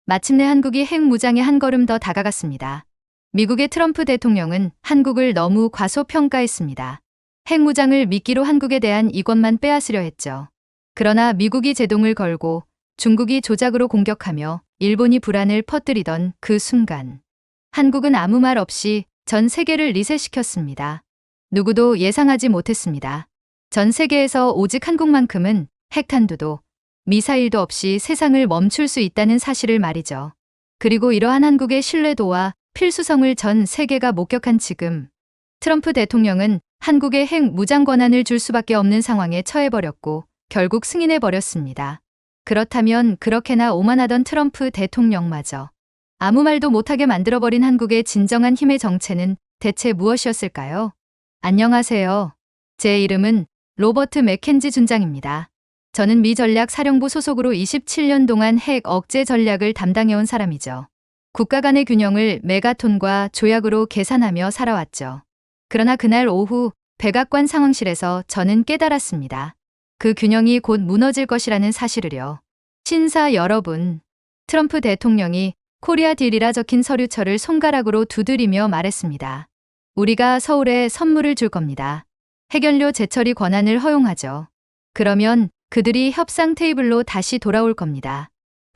마침내 한국이 핵무장에 한 걸음 더 다가갔습니다. 미국의 트럼프 대통령은 한국을 너무 과소평가했습니다. 핵무장을 미끼로 한국에 대한 이권만 빼앗으려 했죠. 그러나 미국이 제동을 걸고 중국이 조작으로 공격하며 일본이 불안을 퍼뜨리던 그 순간 한국은 아무 말 없이 전 세계를 리셋시켰습니다. 누구도 예상하지 못했습니다. 전 세계에서 오직 한국만큼은 핵탄두도 미사일도 없이 세상을 멈출 수 있다는 사실을 말이죠. 그리고 이러한 한국의 신뢰도와 필수성을 전 세계가 목격한 지금 트럼프 대통령은 한국에 핵 무장 권한을 줄 수밖에 없는 상황에 처해버렸고 결국 승인해버렸습니다. 그렇다면 그렇게나 오만하던 트럼프 대통령마저 아무 말도 못하게 만들어버린 한국의 진정한 힘의 정체는 대체 무엇이었을까요? 안녕하세요. 제 이름은 로버트 맥켄지 준장입니다. 저는 미 전략사령부 소속으로 27년 동안 핵 억제 전략을 담당해온 사람이죠. 국가 간의 균형을 메가톤과 조약으로 계산하며 살아왔죠. 그러나 그날 오후 백악관 상황실에서 저는 깨달았습니다. 그 균형이 곧 무너질 것이라는 사실을요. 신사 여러분, 트럼프 대통령이 코리아 딜이라 적힌 서류철을 손가락으로 두드리며 말했습니다. 우리가 서울에 선물을 줄 겁니다. 핵연료 재처리 권한을 허용하죠. 그러면 그들이 협상 테이블로 다시 돌아올 겁니다.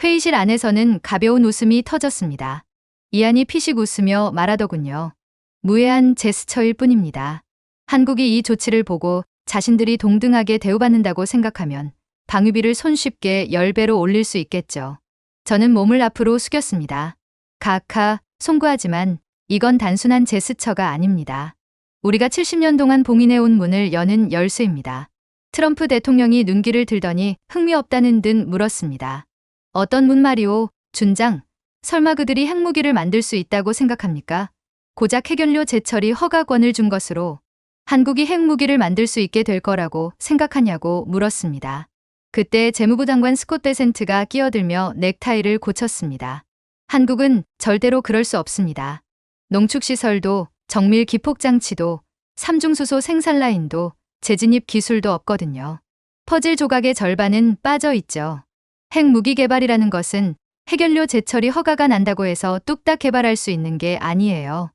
회의실 안에서는 가벼운 웃음이 터졌습니다. 이안이 피식 웃으며 말하더군요. 무해한 제스처일 뿐입니다. 한국이 이 조치를 보고 자신들이 동등하게 대우받는다고 생각하면 방위비를 손쉽게 10배로 올릴 수 있겠죠. 저는 몸을 앞으로 숙였습니다. 카카, 송구하지만 이건 단순한 제스처가 아닙니다. 우리가 70년 동안 봉인해온 문을 여는 열쇠입니다. 트럼프 대통령이 눈길을 들더니 흥미없다는 듯 물었습니다. 어떤 문 말이오, 준장? 설마 그들이 핵무기를 만들 수 있다고 생각합니까? 고작 핵연료 재처리 허가권을 준 것으로 한국이 핵무기를 만들 수 있게 될 거라고 생각하냐고 물었습니다. 그때 재무부 장관 스콧 베센트가 끼어들며 넥타이를 고쳤습니다. 한국은 절대로 그럴 수 없습니다. 농축시설도, 정밀 기폭장치도, 삼중수소 생산 라인도, 재진입 기술도 없거든요. 퍼즐 조각의 절반은 빠져 있죠. 핵무기 개발이라는 것은 핵연료 재처리 허가가 난다고 해서 뚝딱 개발할 수 있는 게 아니에요.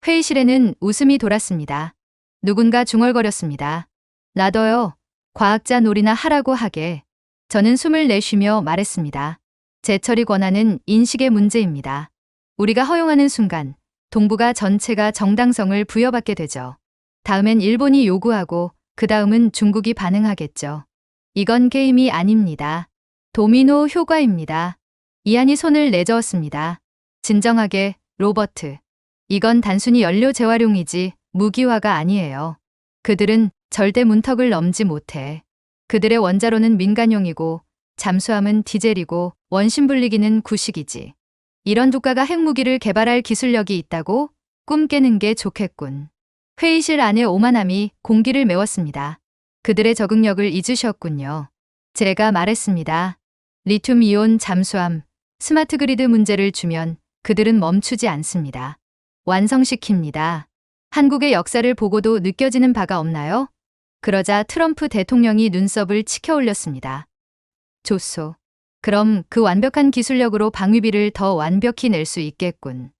회의실에는 웃음이 돌았습니다. 누군가 중얼거렸습니다. 나도요. 과학자 놀이나 하라고 하게. 저는 숨을 내쉬며 말했습니다. 재처리 권한은 인식의 문제입니다. 우리가 허용하는 순간 동북아 전체가 정당성을 부여받게 되죠. 다음엔 일본이 요구하고 그 다음은 중국이 반응하겠죠. 이건 게임이 아닙니다. 도미노 효과입니다. 이안이 손을 내저었습니다. 진정하게, 로버트. 이건 단순히 연료 재활용이지 무기화가 아니에요. 그들은 절대 문턱을 넘지 못해. 그들의 원자로는 민간용이고 잠수함은 디젤이고 원심불리기는 구식이지. 이런 국가가 핵무기를 개발할 기술력이 있다고? 꿈 깨는 게 좋겠군. 회의실 안의 오만함이 공기를 메웠습니다. 그들의 적응력을 잊으셨군요. 제가 말했습니다. 리튬이온 잠수함, 스마트 그리드 문제를 주면 그들은 멈추지 않습니다. 완성시킵니다. 한국의 역사를 보고도 느껴지는 바가 없나요? 그러자 트럼프 대통령이 눈썹을 치켜 올렸습니다. 좋소. 그럼 그 완벽한 기술력으로 방위비를 더 완벽히 낼 수 있겠군.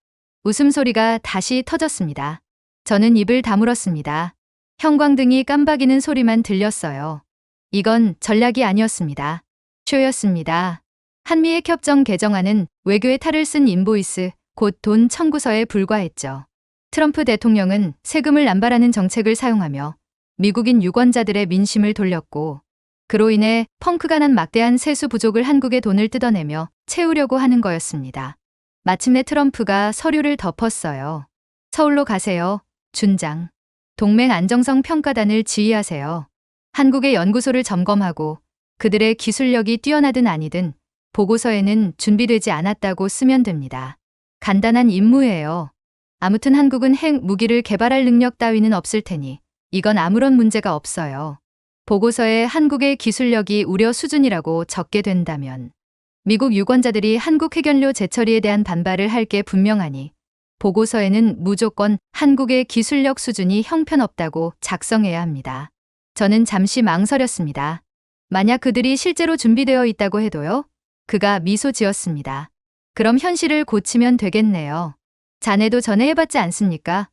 웃음소리가 다시 터졌습니다. 저는 입을 다물었습니다. 형광등이 깜박이는 소리만 들렸어요. 이건 전략이 아니었습니다. 쇼였습니다. 한미핵 협정 개정안은 외교의 탈을 쓴 인보이스, 곧 돈 청구서에 불과했죠. 트럼프 대통령은 세금을 남발하는 정책을 사용하며 미국인 유권자들의 민심을 돌렸고 그로 인해 펑크가 난 막대한 세수 부족을 한국의 돈을 뜯어내며 채우려고 하는 거였습니다. 마침내 트럼프가 서류를 덮었어요. 서울로 가세요, 준장. 동맹 안정성 평가단을 지휘하세요. 한국의 연구소를 점검하고 그들의 기술력이 뛰어나든 아니든 보고서에는 준비되지 않았다고 쓰면 됩니다. 간단한 임무예요. 아무튼 한국은 핵 무기를 개발할 능력 따위는 없을 테니 이건 아무런 문제가 없어요. 보고서에 한국의 기술력이 우려 수준이라고 적게 된다면 미국 유권자들이 한국 핵연료 재처리에 대한 반발을 할 게 분명하니 보고서에는 무조건 한국의 기술력 수준이 형편없다고 작성해야 합니다. 저는 잠시 망설였습니다. 만약 그들이 실제로 준비되어 있다고 해도요? 그가 미소 지었습니다. 그럼 현실을 고치면 되겠네요. 자네도 전에 해봤지 않습니까?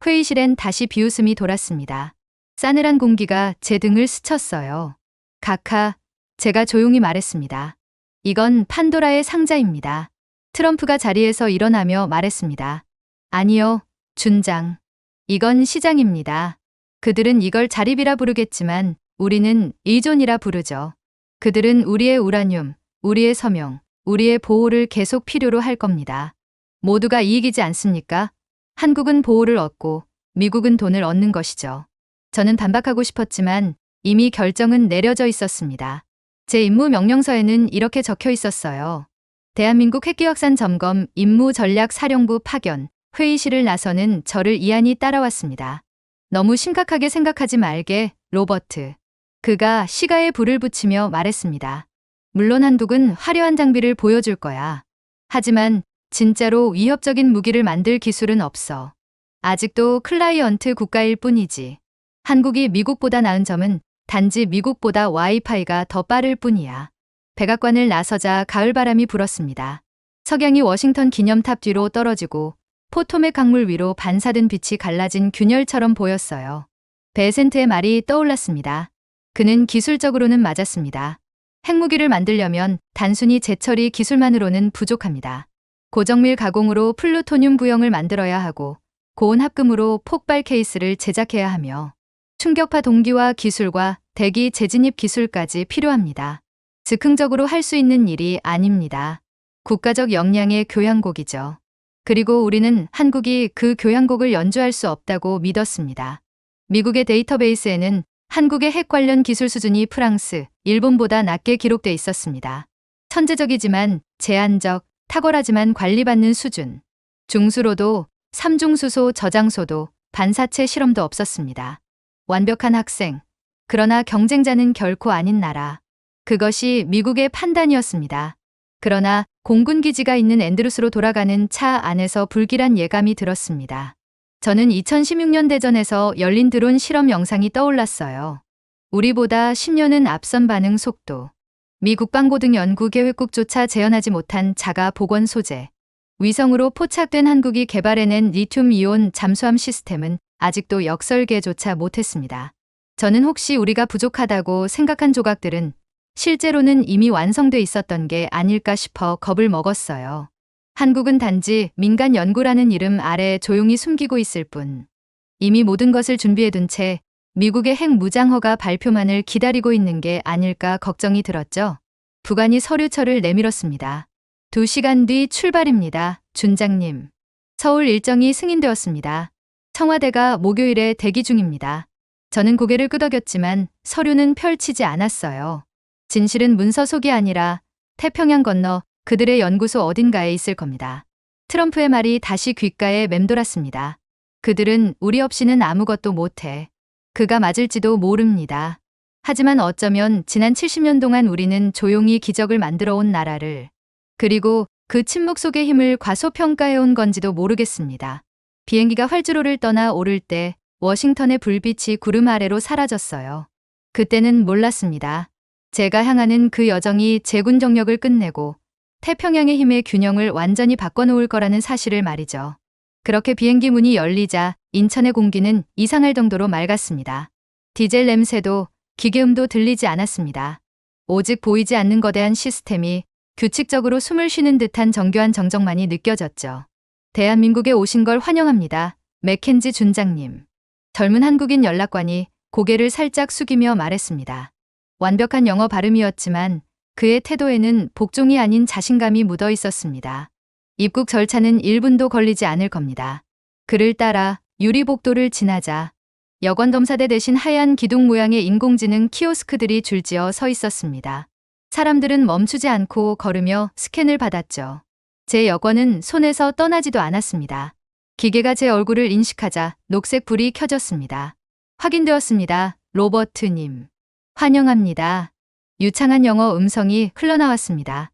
회의실엔 다시 비웃음이 돌았습니다. 싸늘한 공기가 제 등을 스쳤어요. 각하, 제가 조용히 말했습니다. 이건 판도라의 상자입니다. 트럼프가 자리에서 일어나며 말했습니다. 아니요, 준장. 이건 시장입니다. 그들은 이걸 자립이라 부르겠지만 우리는 의존이라 부르죠. 그들은 우리의 우라늄, 우리의 서명, 우리의 보호를 계속 필요로 할 겁니다. 모두가 이익이지 않습니까? 한국은 보호를 얻고 미국은 돈을 얻는 것이죠. 저는 반박하고 싶었지만 이미 결정은 내려져 있었습니다. 제 임무 명령서에는 이렇게 적혀 있었어요. 대한민국 핵기확산 점검 임무전략사령부 파견, 회의실을 나서는 저를 이안이 따라왔습니다. 너무 심각하게 생각하지 말게, 로버트. 그가 시가에 불을 붙이며 말했습니다. 물론 한국은 화려한 장비를 보여줄 거야. 하지만 진짜로 위협적인 무기를 만들 기술은 없어. 아직도 클라이언트 국가일 뿐이지. 한국이 미국보다 나은 점은 단지 미국보다 와이파이가 더 빠를 뿐이야. 백악관을 나서자 가을바람이 불었습니다. 석양이 워싱턴 기념탑 뒤로 떨어지고 포토맥 강물 위로 반사된 빛이 갈라진 균열처럼 보였어요. 베센트의 말이 떠올랐습니다. 그는 기술적으로는 맞았습니다. 핵무기를 만들려면 단순히 재처리 기술만으로는 부족합니다. 고정밀 가공으로 플루토늄 구형을 만들어야 하고 고온 합금으로 폭발 케이스를 제작해야 하며 충격파 동기화 기술과 대기 재진입 기술까지 필요합니다. 즉흥적으로 할 수 있는 일이 아닙니다. 국가적 역량의 교향곡이죠. 그리고 우리는 한국이 그 교향곡을 연주할 수 없다고 믿었습니다. 미국의 데이터베이스에는 한국의 핵 관련 기술 수준이 프랑스, 일본보다 낮게 기록돼 있었습니다. 천재적이지만 제한적, 탁월하지만 관리받는 수준. 중수로도, 삼중수소 저장소도, 반사체 실험도 없었습니다. 완벽한 학생, 그러나 경쟁자는 결코 아닌 나라. 그것이 미국의 판단이었습니다. 그러나 공군기지가 있는 앤드루스로 돌아가는 차 안에서 불길한 예감이 들었습니다. 저는 2016년 대전에서 열린 드론 실험 영상이 떠올랐어요. 우리보다 10년은 앞선 반응 속도. 미 국방고등연구계획국조차 재현하지 못한 자가 복원 소재. 위성으로 포착된 한국이 개발해낸 리튬이온 잠수함 시스템은 아직도 역설계조차 못했습니다. 저는 혹시 우리가 부족하다고 생각한 조각들은 실제로는 이미 완성돼 있었던 게 아닐까 싶어 겁을 먹었어요. 한국은 단지 민간 연구라는 이름 아래 조용히 숨기고 있을 뿐. 이미 모든 것을 준비해둔 채 미국의 핵 무장허가 발표만을 기다리고 있는 게 아닐까 걱정이 들었죠. 부관이 서류철을 내밀었습니다. 2시간 뒤 출발입니다, 준장님. 서울 일정이 승인되었습니다. 청와대가 목요일에 대기 중입니다. 저는 고개를 끄덕였지만 서류는 펼치지 않았어요. 진실은 문서 속이 아니라 태평양 건너 그들의 연구소 어딘가에 있을 겁니다. 트럼프의 말이 다시 귓가에 맴돌았습니다. 그들은 우리 없이는 아무것도 못해. 그가 맞을지도 모릅니다. 하지만 어쩌면 지난 70년 동안 우리는 조용히 기적을 만들어 온 나라를, 그리고 그 침묵 속의 힘을 과소평가해 온 건지도 모르겠습니다. 비행기가 활주로를 떠나 오를 때 워싱턴의 불빛이 구름 아래로 사라졌어요. 그때는 몰랐습니다. 제가 향하는 그 여정이 제군 정력을 끝내고 태평양의 힘의 균형을 완전히 바꿔놓을 거라는 사실을 말이죠. 그렇게 비행기 문이 열리자 인천의 공기는 이상할 정도로 맑았습니다. 디젤 냄새도 기계음도 들리지 않았습니다. 오직 보이지 않는 거대한 시스템이 규칙적으로 숨을 쉬는 듯한 정교한 정적만이 느껴졌죠. 대한민국에 오신 걸 환영합니다, 맥켄지 준장님. 젊은 한국인 연락관이 고개를 살짝 숙이며 말했습니다. 완벽한 영어 발음이었지만 그의 태도에는 복종이 아닌 자신감이 묻어 있었습니다. 입국 절차는 1분도 걸리지 않을 겁니다. 그를 따라 유리복도를 지나자 여권검사대 대신 하얀 기둥 모양의 인공지능 키오스크들이 줄지어 서 있었습니다. 사람들은 멈추지 않고 걸으며 스캔을 받았죠. 제 여권은 손에서 떠나지도 않았습니다. 기계가 제 얼굴을 인식하자 녹색 불이 켜졌습니다. 확인되었습니다, 로버트님. 환영합니다. 유창한 영어 음성이 흘러나왔습니다.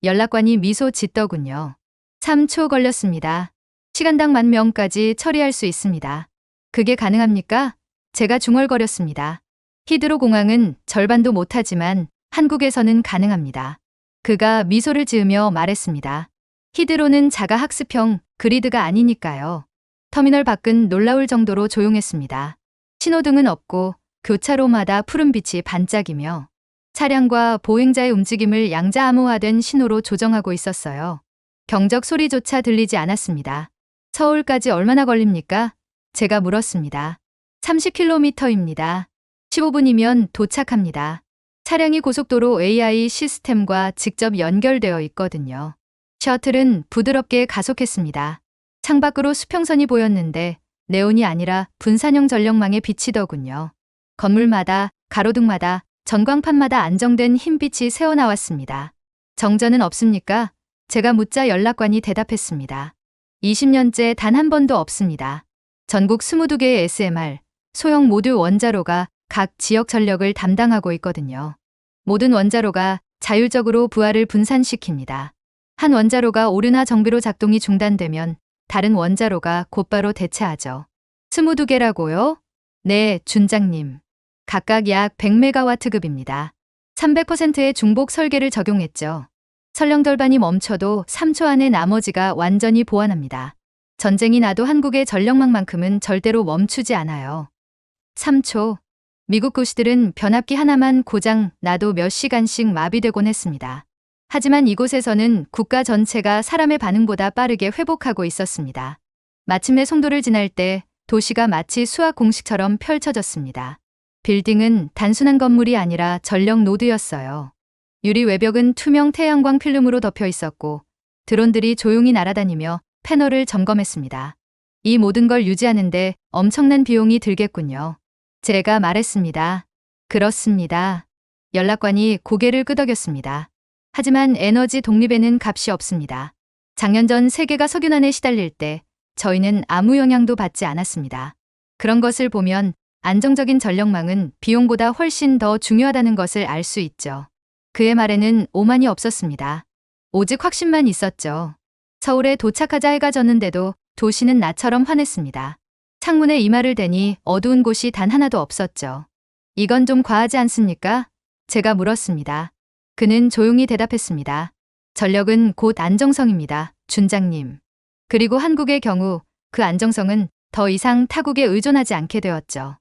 연락관이 미소 짓더군요. 3초 걸렸습니다. 시간당 10,000명까지 처리할 수 있습니다. 그게 가능합니까? 제가 중얼거렸습니다. 히드로 공항은 절반도 못하지만 한국에서는 가능합니다. 그가 미소를 지으며 말했습니다. 히드로는 자가 학습형 그리드가 아니니까요. 터미널 밖은 놀라울 정도로 조용했습니다. 신호등은 없고 교차로마다 푸른빛이 반짝이며 차량과 보행자의 움직임을 양자암호화된 신호로 조정하고 있었어요. 경적 소리조차 들리지 않았습니다. 서울까지 얼마나 걸립니까? 제가 물었습니다. 30km입니다. 15분이면 도착합니다. 차량이 고속도로 AI 시스템과 직접 연결되어 있거든요. 셔틀은 부드럽게 가속했습니다. 창밖으로 수평선이 보였는데 네온이 아니라 분산형 전력망에 비치더군요. 건물마다, 가로등마다, 전광판마다 안정된 흰빛이 새어나왔습니다. 정전은 없습니까? 제가 묻자 연락관이 대답했습니다. 20년째 단 한 번도 없습니다. 전국 22개의 SMR, 소형 모듈 원자로가 각 지역 전력을 담당하고 있거든요. 모든 원자로가 자율적으로 부하를 분산시킵니다. 한 원자로가 오류나 정비로 작동이 중단되면 다른 원자로가 곧바로 대체하죠. 22개라고요? 네, 준장님. 각각 약 100메가와트급입니다. 300%의 중복 설계를 적용했죠. 설령덜반이 멈춰도 3초 안에 나머지가 완전히 보완합니다. 전쟁이 나도 한국의 전력망만큼은 절대로 멈추지 않아요. 3초. 미국 구시들은 변압기 하나만 고장 나도 몇 시간씩 마비되곤 했습니다. 하지만 이곳에서는 국가 전체가 사람의 반응보다 빠르게 회복하고 있었습니다. 마침내 송도를 지날 때 도시가 마치 수학 공식처럼 펼쳐졌습니다. 빌딩은 단순한 건물이 아니라 전력 노드였어요. 유리 외벽은 투명 태양광 필름으로 덮여 있었고 드론들이 조용히 날아다니며 패널을 점검했습니다. 이 모든 걸 유지하는데 엄청난 비용이 들겠군요. 제가 말했습니다. 그렇습니다. 연락관이 고개를 끄덕였습니다. 하지만 에너지 독립에는 값이 없습니다. 작년 전 세계가 석유난에 시달릴 때 저희는 아무 영향도 받지 않았습니다. 그런 것을 보면 안정적인 전력망은 비용보다 훨씬 더 중요하다는 것을 알 수 있죠. 그의 말에는 오만이 없었습니다. 오직 확신만 있었죠. 서울에 도착하자 해가 졌는데도 도시는 나처럼 환했습니다. 창문에 이마를 대니 어두운 곳이 단 하나도 없었죠. 이건 좀 과하지 않습니까? 제가 물었습니다. 그는 조용히 대답했습니다. 전력은 곧 안정성입니다, 준장님. 그리고 한국의 경우 그 안정성은 더 이상 타국에 의존하지 않게 되었죠.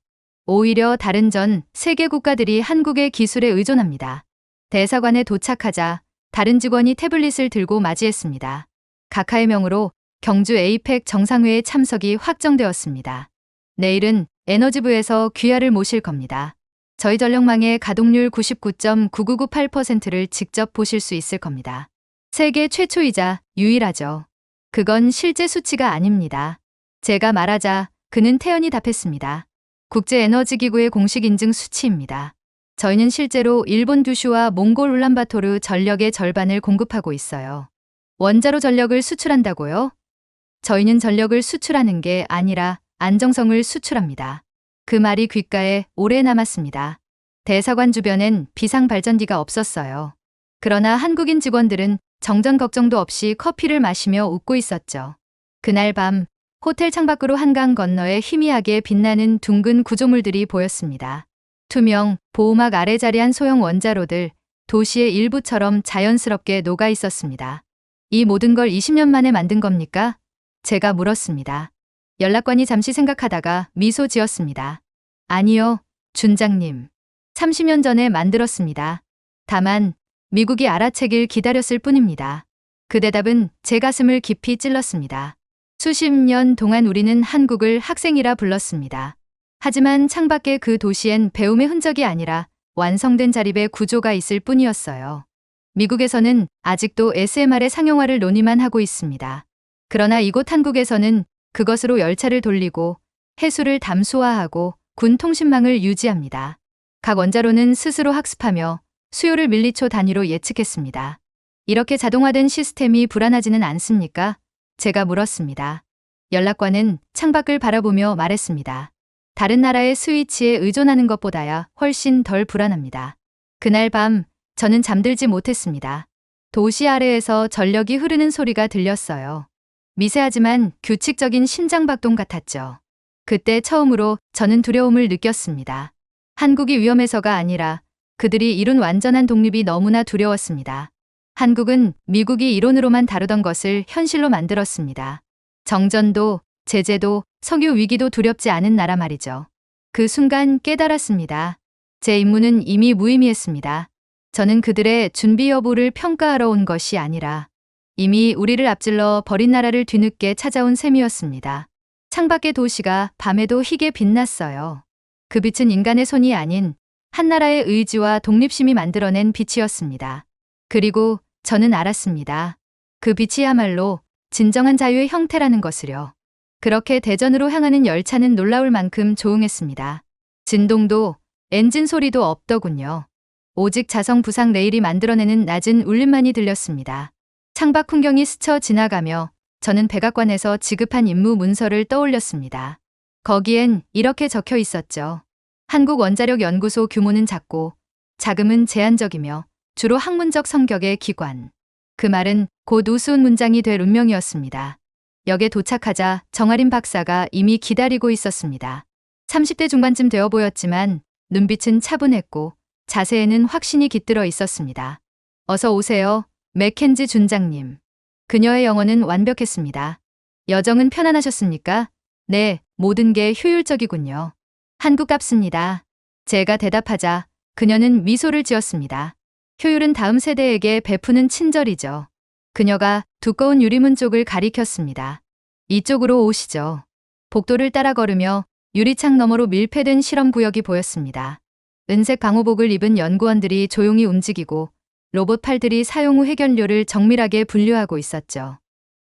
오히려 다른 전 세계 국가들이 한국의 기술에 의존합니다. 대사관에 도착하자 다른 직원이 태블릿을 들고 맞이했습니다. 각하의 명으로 경주 에이펙 정상회의 참석이 확정되었습니다. 내일은 에너지부에서 귀하를 모실 겁니다. 저희 전력망의 가동률 99.9998%를 직접 보실 수 있을 겁니다. 세계 최초이자 유일하죠. 그건 실제 수치가 아닙니다. 제가 말하자 그는 태연히 답했습니다. 국제에너지기구의 공식 인증 수치입니다. 저희는 실제로 일본 규슈와 몽골 울란바토르 전력의 절반을 공급하고 있어요. 원자로 전력을 수출한다고요? 저희는 전력을 수출하는 게 아니라 안정성을 수출합니다. 그 말이 귓가에 오래 남았습니다. 대사관 주변엔 비상발전기가 없었어요. 그러나 한국인 직원들은 정전 걱정도 없이 커피를 마시며 웃고 있었죠. 그날 밤 호텔 창밖으로 한강 건너에 희미하게 빛나는 둥근 구조물들이 보였습니다. 투명, 보호막 아래 자리한 소형 원자로들, 도시의 일부처럼 자연스럽게 녹아 있었습니다. 이 모든 걸 20년 만에 만든 겁니까? 제가 물었습니다. 연락관이 잠시 생각하다가 미소 지었습니다. 아니요, 준장님. 30년 전에 만들었습니다. 다만 미국이 알아채길 기다렸을 뿐입니다. 그 대답은 제 가슴을 깊이 찔렀습니다. 수십 년 동안 우리는 한국을 학생이라 불렀습니다. 하지만 창밖의 그 도시엔 배움의 흔적이 아니라 완성된 자립의 구조가 있을 뿐이었어요. 미국에서는 아직도 SMR의 상용화를 논의만 하고 있습니다. 그러나 이곳 한국에서는 그것으로 열차를 돌리고 해수를 담소화하고 군 통신망을 유지합니다. 각 원자로는 스스로 학습하며 수요를 밀리초 단위로 예측했습니다. 이렇게 자동화된 시스템이 불안하지는 않습니까? 제가 물었습니다. 연락관은 창밖을 바라보며 말했습니다. 다른 나라의 스위치에 의존하는 것보다야 훨씬 덜 불안합니다. 그날 밤 저는 잠들지 못했습니다. 도시 아래에서 전력이 흐르는 소리가 들렸어요. 미세하지만 규칙적인 심장박동 같았죠. 그때 처음으로 저는 두려움을 느꼈습니다. 한국이 위험해서가 아니라 그들이 이룬 완전한 독립이 너무나 두려웠습니다. 한국은 미국이 이론으로만 다루던 것을 현실로 만들었습니다. 정전도, 제재도, 석유 위기도 두렵지 않은 나라 말이죠. 그 순간 깨달았습니다. 제 임무는 이미 무의미했습니다. 저는 그들의 준비 여부를 평가하러 온 것이 아니라 이미 우리를 앞질러 버린 나라를 뒤늦게 찾아온 셈이었습니다. 창밖의 도시가 밤에도 희게 빛났어요. 그 빛은 인간의 손이 아닌 한 나라의 의지와 독립심이 만들어낸 빛이었습니다. 그리고 저는 알았습니다. 그 빛이야말로 진정한 자유의 형태라는 것을요. 그렇게 대전으로 향하는 열차는 놀라울 만큼 조용했습니다. 진동도 엔진 소리도 없더군요. 오직 자성 부상 레일이 만들어내는 낮은 울림만이 들렸습니다. 창밖 풍경이 스쳐 지나가며 저는 백악관에서 지급한 임무 문서를 떠올렸습니다. 거기엔 이렇게 적혀 있었죠. 한국원자력연구소 규모는 작고 자금은 제한적이며 주로 학문적 성격의 기관. 그 말은 곧 우스운 문장이 될 운명이었습니다. 역에 도착하자 정아림 박사가 이미 기다리고 있었습니다. 30대 중반쯤 되어 보였지만 눈빛은 차분했고 자세에는 확신이 깃들어 있었습니다. 어서 오세요, 맥켄지 준장님. 그녀의 영어는 완벽했습니다. 여정은 편안하셨습니까? 네, 모든 게 효율적이군요. 한국갑습니다. 제가 대답하자 그녀는 미소를 지었습니다. 효율은 다음 세대에게 베푸는 친절이죠. 그녀가 두꺼운 유리문 쪽을 가리켰습니다. 이쪽으로 오시죠. 복도를 따라 걸으며 유리창 너머로 밀폐된 실험구역이 보였습니다. 은색 방호복을 입은 연구원들이 조용히 움직이고 로봇 팔들이 사용 후 해결료를 정밀하게 분류하고 있었죠.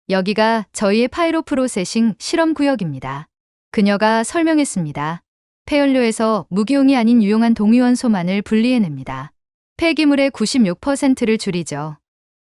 여기가 저희의 파이로 프로세싱 실험구역입니다. 그녀가 설명했습니다. 폐연료에서 무기용이 아닌 유용한 동위원소만을 분리해냅니다. 폐기물의 96%를 줄이죠.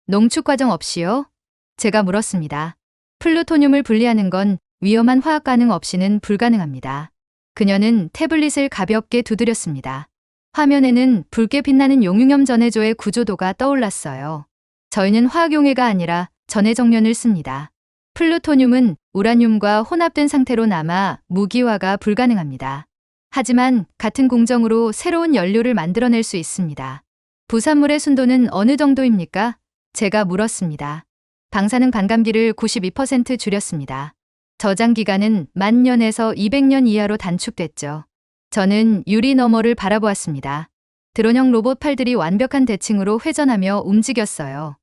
농축 과정 없이요? 제가 물었습니다. 플루토늄을 분리하는 건 위험한 화학 반응 없이는 불가능합니다. 그녀는 태블릿을 가볍게 두드렸습니다. 화면에는 붉게 빛나는 용융염 전해조의 구조도가 떠올랐어요. 저희는 화학용해가 아니라 전해 정면을 씁니다. 플루토늄은 우라늄과 혼합된 상태로 남아 무기화가 불가능합니다. 하지만 같은 공정으로 새로운 연료를 만들어낼 수 있습니다. 부산물의 순도는 어느 정도입니까? 제가 물었습니다. 방사능 반감기를 92% 줄였습니다. 저장 기간은 1000년에서 200년 이하로 단축됐죠. 저는 유리 너머를 바라보았습니다. 드론형 로봇 팔들이 완벽한 대칭으로 회전하며 움직였어요.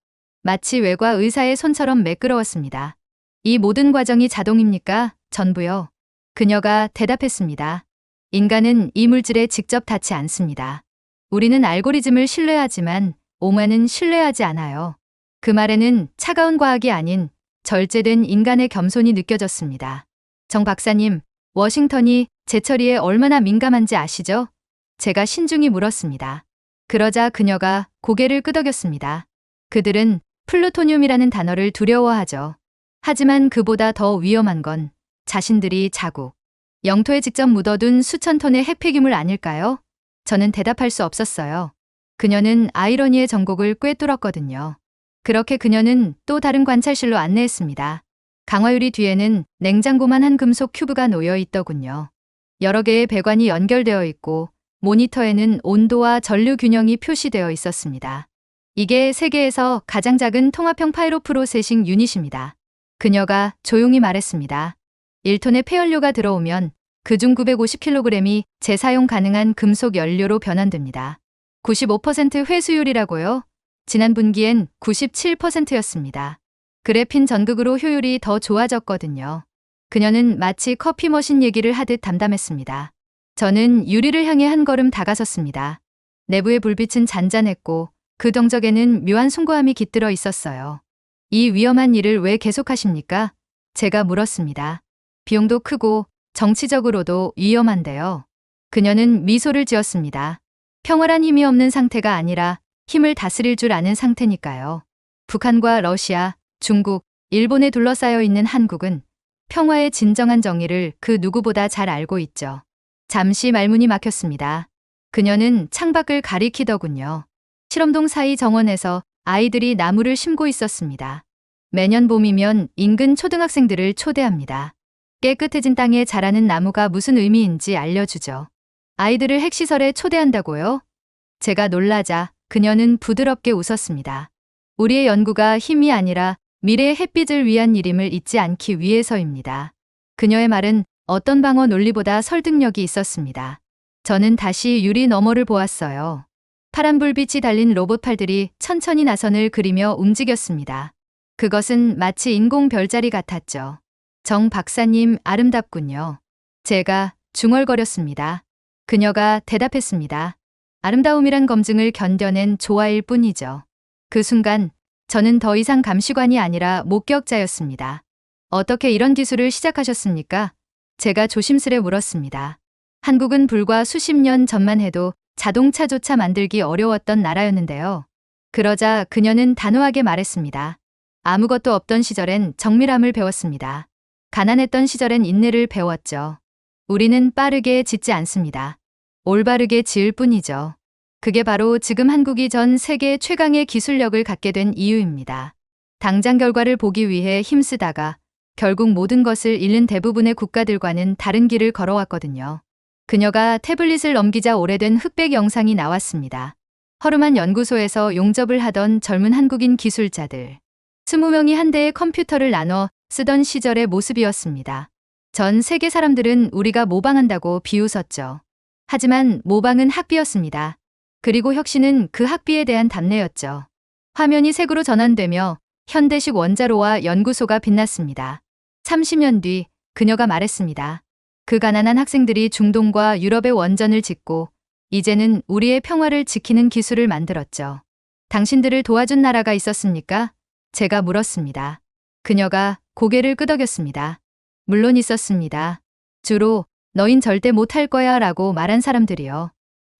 마치 외과 의사의 손처럼 매끄러웠습니다. 이 모든 과정이 자동입니까? 전부요. 그녀가 대답했습니다. 인간은 이 물질에 직접 닿지 않습니다. 우리는 알고리즘을 신뢰하지만 오만은 신뢰하지 않아요. 그 말에는 차가운 과학이 아닌 절제된 인간의 겸손이 느껴졌습니다. 정 박사님, 워싱턴이 재처리에 얼마나 민감한지 아시죠? 제가 신중히 물었습니다. 그러자 그녀가 고개를 끄덕였습니다. 그들은 플루토늄이라는 단어를 두려워하죠. 하지만 그보다 더 위험한 건 자신들이 자국, 영토에 직접 묻어둔 수천 톤의 핵폐기물 아닐까요? 저는 대답할 수 없었어요. 그녀는 아이러니의 전곡을 꿰뚫었거든요. 그렇게 그녀는 또 다른 관찰실로 안내했습니다. 강화유리 뒤에는 냉장고만 한 금속 큐브가 놓여 있더군요. 여러 개의 배관이 연결되어 있고 모니터에는 온도와 전류 균형이 표시되어 있었습니다. 이게 세계에서 가장 작은 통합형 파이로 프로세싱 유닛입니다. 그녀가 조용히 말했습니다. 1톤의 폐연료가 들어오면 그중 950kg이 재사용 가능한 금속 연료로 변환됩니다. 95% 회수율이라고요? 지난 분기엔 97%였습니다. 그래핀 전극으로 효율이 더 좋아졌거든요. 그녀는 마치 커피 머신 얘기를 하듯 담담했습니다. 저는 유리를 향해 한 걸음 다가섰습니다. 내부의 불빛은 잔잔했고 그 정적에는 묘한 숭고함이 깃들어 있었어요. 이 위험한 일을 왜 계속하십니까? 제가 물었습니다. 비용도 크고 정치적으로도 위험한데요. 그녀는 미소를 지었습니다. 평화란 힘이 없는 상태가 아니라 힘을 다스릴 줄 아는 상태니까요. 북한과 러시아, 중국, 일본에 둘러싸여 있는 한국은 평화의 진정한 정의를 그 누구보다 잘 알고 있죠. 잠시 말문이 막혔습니다. 그녀는 창밖을 가리키더군요. 실험동 사이 정원에서 아이들이 나무를 심고 있었습니다. 매년 봄이면 인근 초등학생들을 초대합니다. 깨끗해진 땅에 자라는 나무가 무슨 의미인지 알려주죠. 아이들을 핵시설에 초대한다고요? 제가 놀라자 그녀는 부드럽게 웃었습니다. 우리의 연구가 힘이 아니라 미래의 햇빛을 위한 일임을 잊지 않기 위해서입니다. 그녀의 말은 어떤 방어 논리보다 설득력이 있었습니다. 저는 다시 유리 너머를 보았어요. 파란 불빛이 달린 로봇 팔들이 천천히 나선을 그리며 움직였습니다. 그것은 마치 인공 별자리 같았죠. 정 박사님 아름답군요. 제가 중얼거렸습니다. 그녀가 대답했습니다. 아름다움이란 검증을 견뎌낸 조화일 뿐이죠. 그 순간 저는 더 이상 감시관이 아니라 목격자였습니다. 어떻게 이런 기술을 시작하셨습니까? 제가 조심스레 물었습니다. 한국은 불과 수십 년 전만 해도 자동차조차 만들기 어려웠던 나라였는데요. 그러자 그녀는 단호하게 말했습니다. 아무것도 없던 시절엔 정밀함을 배웠습니다. 가난했던 시절엔 인내를 배웠죠. 우리는 빠르게 짓지 않습니다. 올바르게 지을 뿐이죠. 그게 바로 지금 한국이 전 세계 최강의 기술력을 갖게 된 이유입니다. 당장 결과를 보기 위해 힘쓰다가 결국 모든 것을 잃는 대부분의 국가들과는 다른 길을 걸어왔거든요. 그녀가 태블릿을 넘기자 오래된 흑백 영상이 나왔습니다. 허름한 연구소에서 용접을 하던 젊은 한국인 기술자들. 20명이 한 대의 컴퓨터를 나눠 쓰던 시절의 모습이었습니다. 전 세계 사람들은 우리가 모방한다고 비웃었죠. 하지만 모방은 학비였습니다. 그리고 혁신은 그 학비에 대한 답례였죠. 화면이 색으로 전환되며 현대식 원자로와 연구소가 빛났습니다. 30년 뒤 그녀가 말했습니다. 그 가난한 학생들이 중동과 유럽의 원전을 짓고 이제는 우리의 평화를 지키는 기술을 만들었죠. 당신들을 도와준 나라가 있었습니까? 제가 물었습니다. 그녀가 고개를 끄덕였습니다. 물론 있었습니다. 주로 너흰 절대 못할 거야 라고 말한 사람들이요.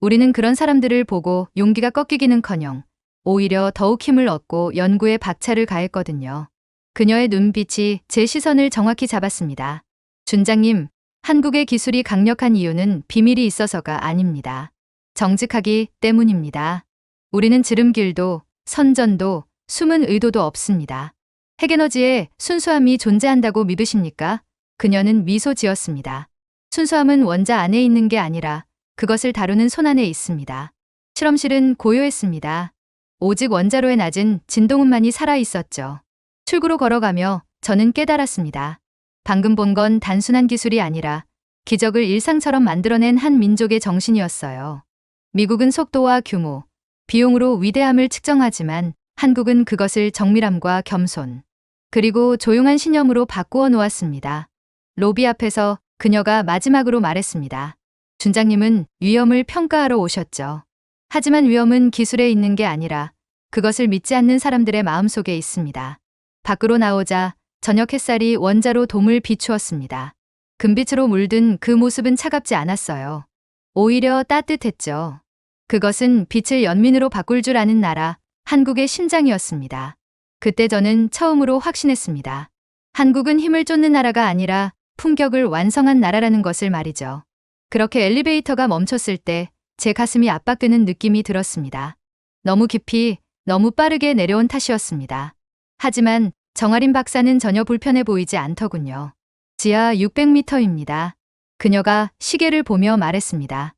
우리는 그런 사람들을 보고 용기가 꺾이기는커녕 오히려 더욱 힘을 얻고 연구에 박차를 가했거든요. 그녀의 눈빛이 제 시선을 정확히 잡았습니다. 준장님, 한국의 기술이 강력한 이유는 비밀이 있어서가 아닙니다. 정직하기 때문입니다. 우리는 지름길도 선전도 숨은 의도도 없습니다. 핵에너지에 순수함이 존재한다고 믿으십니까? 그녀는 미소 지었습니다. 순수함은 원자 안에 있는 게 아니라 그것을 다루는 손 안에 있습니다. 실험실은 고요했습니다. 오직 원자로의 낮은 진동음만이 살아 있었죠. 출구로 걸어가며 저는 깨달았습니다. 방금 본 건 단순한 기술이 아니라 기적을 일상처럼 만들어낸 한 민족의 정신이었어요. 미국은 속도와 규모, 비용으로 위대함을 측정하지만 한국은 그것을 정밀함과 겸손, 그리고 조용한 신념으로 바꾸어 놓았습니다. 로비 앞에서 그녀가 마지막으로 말했습니다. 준장님은 위험을 평가하러 오셨죠. 하지만 위험은 기술에 있는 게 아니라 그것을 믿지 않는 사람들의 마음속에 있습니다. 밖으로 나오자 저녁 햇살이 원자로 돔을 비추었습니다. 금빛으로 물든 그 모습은 차갑지 않았어요. 오히려 따뜻했죠. 그것은 빛을 연민으로 바꿀 줄 아는 나라, 한국의 심장이었습니다. 그때 저는 처음으로 확신했습니다. 한국은 힘을 쫓는 나라가 아니라 품격을 완성한 나라라는 것을 말이죠. 그렇게 엘리베이터가 멈췄을 때 제 가슴이 압박되는 느낌이 들었습니다. 너무 깊이, 너무 빠르게 내려온 탓이었습니다. 하지만 정아린 박사는 전혀 불편해 보이지 않더군요. 지하 600m입니다. 그녀가 시계를 보며 말했습니다.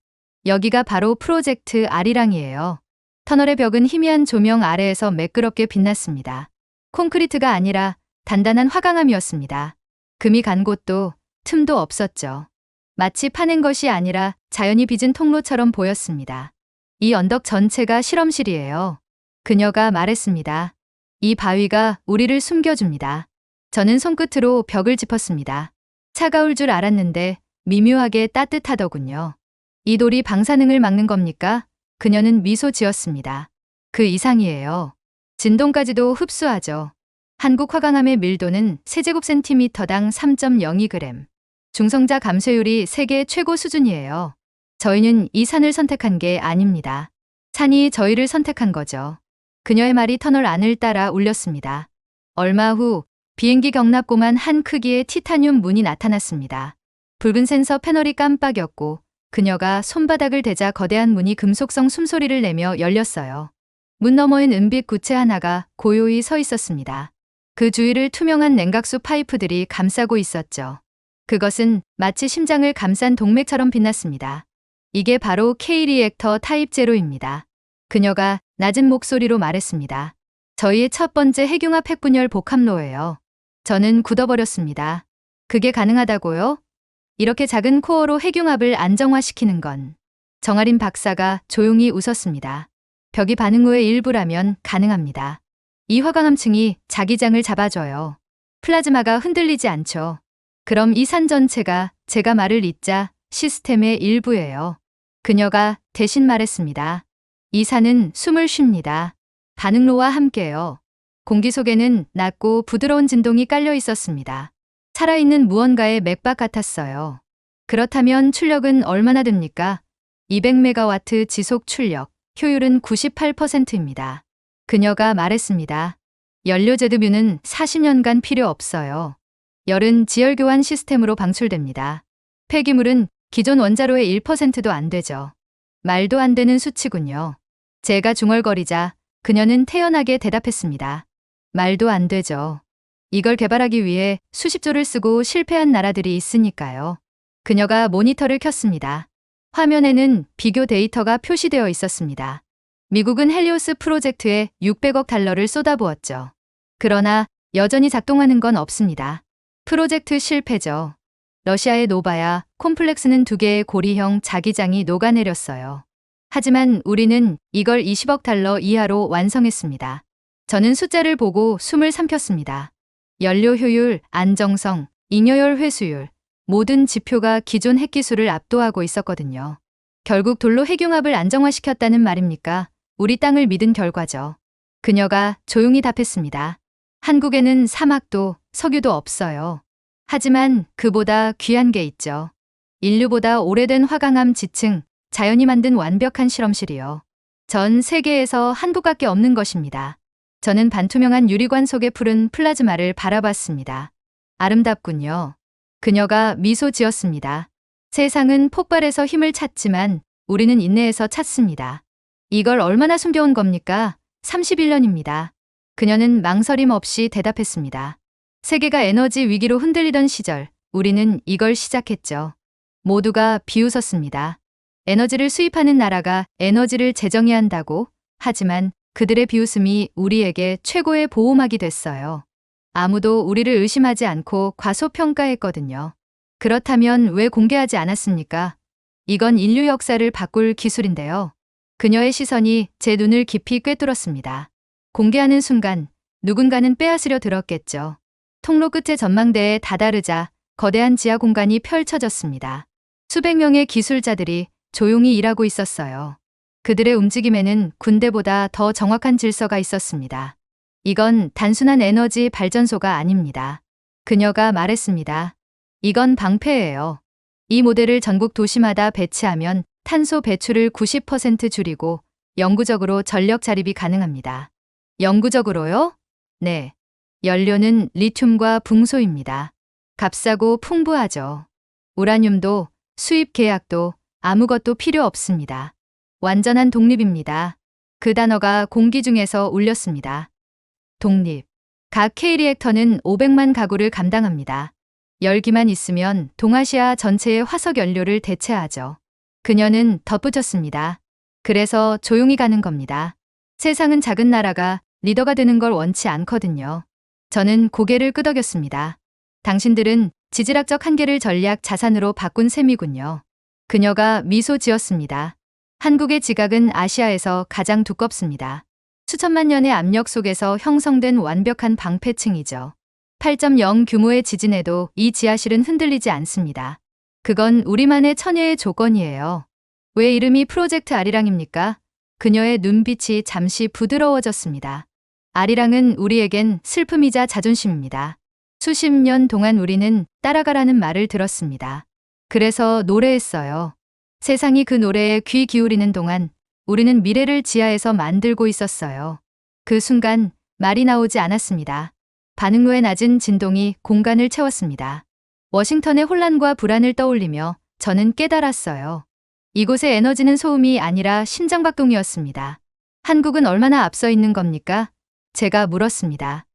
여기가 바로 프로젝트 아리랑이에요. 터널의 벽은 희미한 조명 아래에서 매끄럽게 빛났습니다. 콘크리트가 아니라 단단한 화강암이었습니다. 금이 간 곳도 틈도 없었죠. 마치 파낸 것이 아니라 자연이 빚은 통로처럼 보였습니다. 이 언덕 전체가 실험실이에요. 그녀가 말했습니다. 이 바위가 우리를 숨겨줍니다. 저는 손끝으로 벽을 짚었습니다. 차가울 줄 알았는데 미묘하게 따뜻하더군요. 이 돌이 방사능을 막는 겁니까? 그녀는 미소 지었습니다. 그 이상이에요. 진동까지도 흡수하죠. 한국 화강암의 밀도는 세제곱센티미터당 3.02g. 중성자 감쇄율이 세계 최고 수준이에요. 저희는 이 산을 선택한 게 아닙니다. 산이 저희를 선택한 거죠. 그녀의 말이 터널 안을 따라 울렸습니다. 얼마 후 비행기 경납고만 한 크기의 티타늄 문이 나타났습니다. 붉은 센서 패널이 깜빡였고 그녀가 손바닥을 대자 거대한 문이 금속성 숨소리를 내며 열렸어요. 문 너머엔 은빛 구체 하나가 고요히 서 있었습니다. 그 주위를 투명한 냉각수 파이프들이 감싸고 있었죠. 그것은 마치 심장을 감싼 동맥처럼 빛났습니다. 이게 바로 K 리액터 타입 제로입니다. 그녀가 낮은 목소리로 말했습니다. 저희의 첫 번째 핵융합 핵분열 복합로예요. 저는 굳어버렸습니다. 그게 가능하다고요? 이렇게 작은 코어로 핵융합을 안정화시키는 건. 정아린 박사가 조용히 웃었습니다. 벽이 반응 후의 일부라면 가능합니다. 이 화강암층이 자기장을 잡아줘요. 플라즈마가 흔들리지 않죠. 그럼 이 산 전체가 제가 말을 잇자 시스템의 일부예요. 그녀가 대신 말했습니다. 이 산은 숨을 쉽니다. 반응로와 함께요. 공기 속에는 낮고 부드러운 진동이 깔려 있었습니다. 살아있는 무언가의 맥박 같았어요. 그렇다면 출력은 얼마나 됩니까? 200메가와트 지속 출력, 효율은 98%입니다. 그녀가 말했습니다. 연료 제드뷰는 40년간 필요 없어요. 열은 지열 교환 시스템으로 방출됩니다. 폐기물은 기존 원자로의 1%도 안 되죠. 말도 안 되는 수치군요. 제가 중얼거리자 그녀는 태연하게 대답했습니다. 말도 안 되죠. 이걸 개발하기 위해 수십조를 쓰고 실패한 나라들이 있으니까요. 그녀가 모니터를 켰습니다. 화면에는 비교 데이터가 표시되어 있었습니다. 미국은 헬리오스 프로젝트에 600억 달러를 쏟아부었죠. 그러나 여전히 작동하는 건 없습니다. 프로젝트 실패죠. 러시아의 노바야 콤플렉스는 2개의 고리형 자기장이 녹아내렸어요. 하지만 우리는 이걸 20억 달러 이하로 완성했습니다. 저는 숫자를 보고 숨을 삼켰습니다. 연료 효율, 안정성, 잉여율 회수율, 모든 지표가 기존 핵기술을 압도하고 있었거든요. 결국 돌로 핵융합을 안정화시켰다는 말입니까? 우리 땅을 믿은 결과죠. 그녀가 조용히 답했습니다. 한국에는 사막도 석유도 없어요. 하지만 그보다 귀한 게 있죠. 인류보다 오래된 화강암 지층, 자연이 만든 완벽한 실험실이요. 전 세계에서 한국밖에 없는 것입니다. 저는 반투명한 유리관 속의 푸른 플라즈마를 바라봤습니다. 아름답군요. 그녀가 미소 지었습니다. 세상은 폭발해서 힘을 찾지만 우리는 인내해서 찾습니다. 이걸 얼마나 숨겨온 겁니까? 31년입니다. 그녀는 망설임 없이 대답했습니다. 세계가 에너지 위기로 흔들리던 시절, 우리는 이걸 시작했죠. 모두가 비웃었습니다. 에너지를 수입하는 나라가 에너지를 재정해야 한다고? 하지만 그들의 비웃음이 우리에게 최고의 보호막이 됐어요. 아무도 우리를 의심하지 않고 과소평가했거든요. 그렇다면 왜 공개하지 않았습니까? 이건 인류 역사를 바꿀 기술인데요. 그녀의 시선이 제 눈을 깊이 꿰뚫었습니다. 공개하는 순간 누군가는 빼앗으려 들었겠죠. 통로 끝의 전망대에 다다르자 거대한 지하 공간이 펼쳐졌습니다. 수백 명의 기술자들이 조용히 일하고 있었어요. 그들의 움직임에는 군대보다 더 정확한 질서가 있었습니다. 이건 단순한 에너지 발전소가 아닙니다. 그녀가 말했습니다. 이건 방패예요. 이 모델을 전국 도시마다 배치하면 탄소 배출을 90% 줄이고 영구적으로 전력 자립이 가능합니다. 영구적으로요? 네. 연료는 리튬과 붕소입니다. 값싸고 풍부하죠. 우라늄도 수입 계약도 아무것도 필요 없습니다. 완전한 독립입니다. 그 단어가 공기 중에서 울렸습니다. 독립. 각 K리액터는 500만 가구를 감당합니다. 열기만 있으면 동아시아 전체의 화석 연료를 대체하죠. 그녀는 덧붙였습니다. 그래서 조용히 가는 겁니다. 세상은 작은 나라가 리더가 되는 걸 원치 않거든요. 저는 고개를 끄덕였습니다. 당신들은 지질학적 한계를 전략 자산으로 바꾼 셈이군요. 그녀가 미소 지었습니다. 한국의 지각은 아시아에서 가장 두껍습니다. 수천만 년의 압력 속에서 형성된 완벽한 방패층이죠. 8.0 규모의 지진에도 이 지하실은 흔들리지 않습니다. 그건 우리만의 천혜의 조건이에요. 왜 이름이 프로젝트 아리랑입니까? 그녀의 눈빛이 잠시 부드러워졌습니다. 아리랑은 우리에겐 슬픔이자 자존심입니다. 수십 년 동안 우리는 따라가라는 말을 들었습니다. 그래서 노래했어요. 세상이 그 노래에 귀 기울이는 동안 우리는 미래를 지하에서 만들고 있었어요. 그 순간 말이 나오지 않았습니다. 반응로의 낮은 진동이 공간을 채웠습니다. 워싱턴의 혼란과 불안을 떠올리며 저는 깨달았어요. 이곳의 에너지는 소음이 아니라 심장박동이었습니다. 한국은 얼마나 앞서 있는 겁니까? 제가 물었습니다.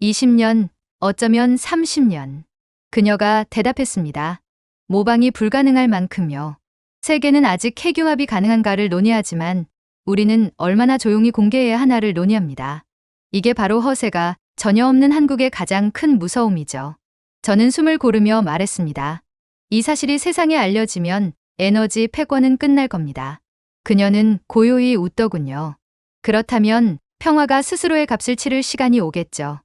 20년, 어쩌면 30년. 그녀가 대답했습니다. 모방이 불가능할 만큼요. 세계는 아직 핵융합이 가능한가를 논의하지만 우리는 얼마나 조용히 공개해야 하나를 논의합니다. 이게 바로 허세가 전혀 없는 한국의 가장 큰 무서움이죠. 저는 숨을 고르며 말했습니다. 이 사실이 세상에 알려지면 에너지 패권은 끝날 겁니다. 그녀는 고요히 웃더군요. 그렇다면 평화가 스스로의 값을 치를 시간이 오겠죠.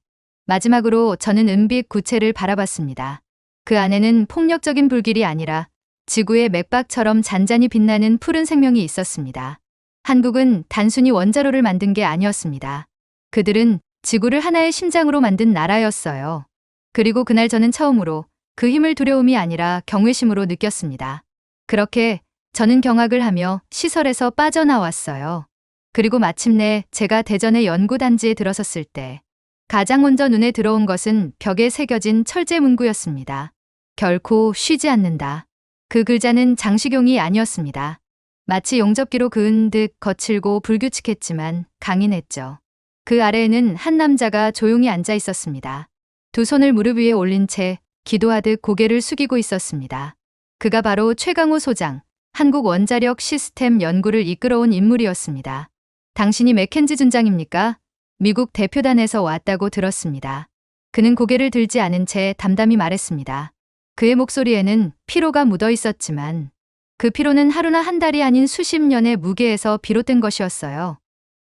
마지막으로 저는 은빛 구체를 바라봤습니다. 그 안에는 폭력적인 불길이 아니라 지구의 맥박처럼 잔잔히 빛나는 푸른 생명이 있었습니다. 한국은 단순히 원자로를 만든 게 아니었습니다. 그들은 지구를 하나의 심장으로 만든 나라였어요. 그리고 그날 저는 처음으로 그 힘을 두려움이 아니라 경외심으로 느꼈습니다. 그렇게 저는 경악을 하며 시설에서 빠져나왔어요. 그리고 마침내 제가 대전의 연구단지에 들어섰을 때 가장 먼저 눈에 들어온 것은 벽에 새겨진 철제 문구였습니다. 결코 쉬지 않는다. 그 글자는 장식용이 아니었습니다. 마치 용접기로 그은 듯 거칠고 불규칙했지만 강인했죠. 그 아래에는 한 남자가 조용히 앉아 있었습니다. 두 손을 무릎 위에 올린 채 기도하듯 고개를 숙이고 있었습니다. 그가 바로 최강호 소장, 한국 원자력 시스템 연구를 이끌어온 인물이었습니다. 당신이 맥켄지 준장입니까? 미국 대표단에서 왔다고 들었습니다. 그는 고개를 들지 않은 채 담담히 말했습니다. 그의 목소리에는 피로가 묻어 있었지만 그 피로는 하루나 한 달이 아닌 수십 년의 무게에서 비롯된 것이었어요.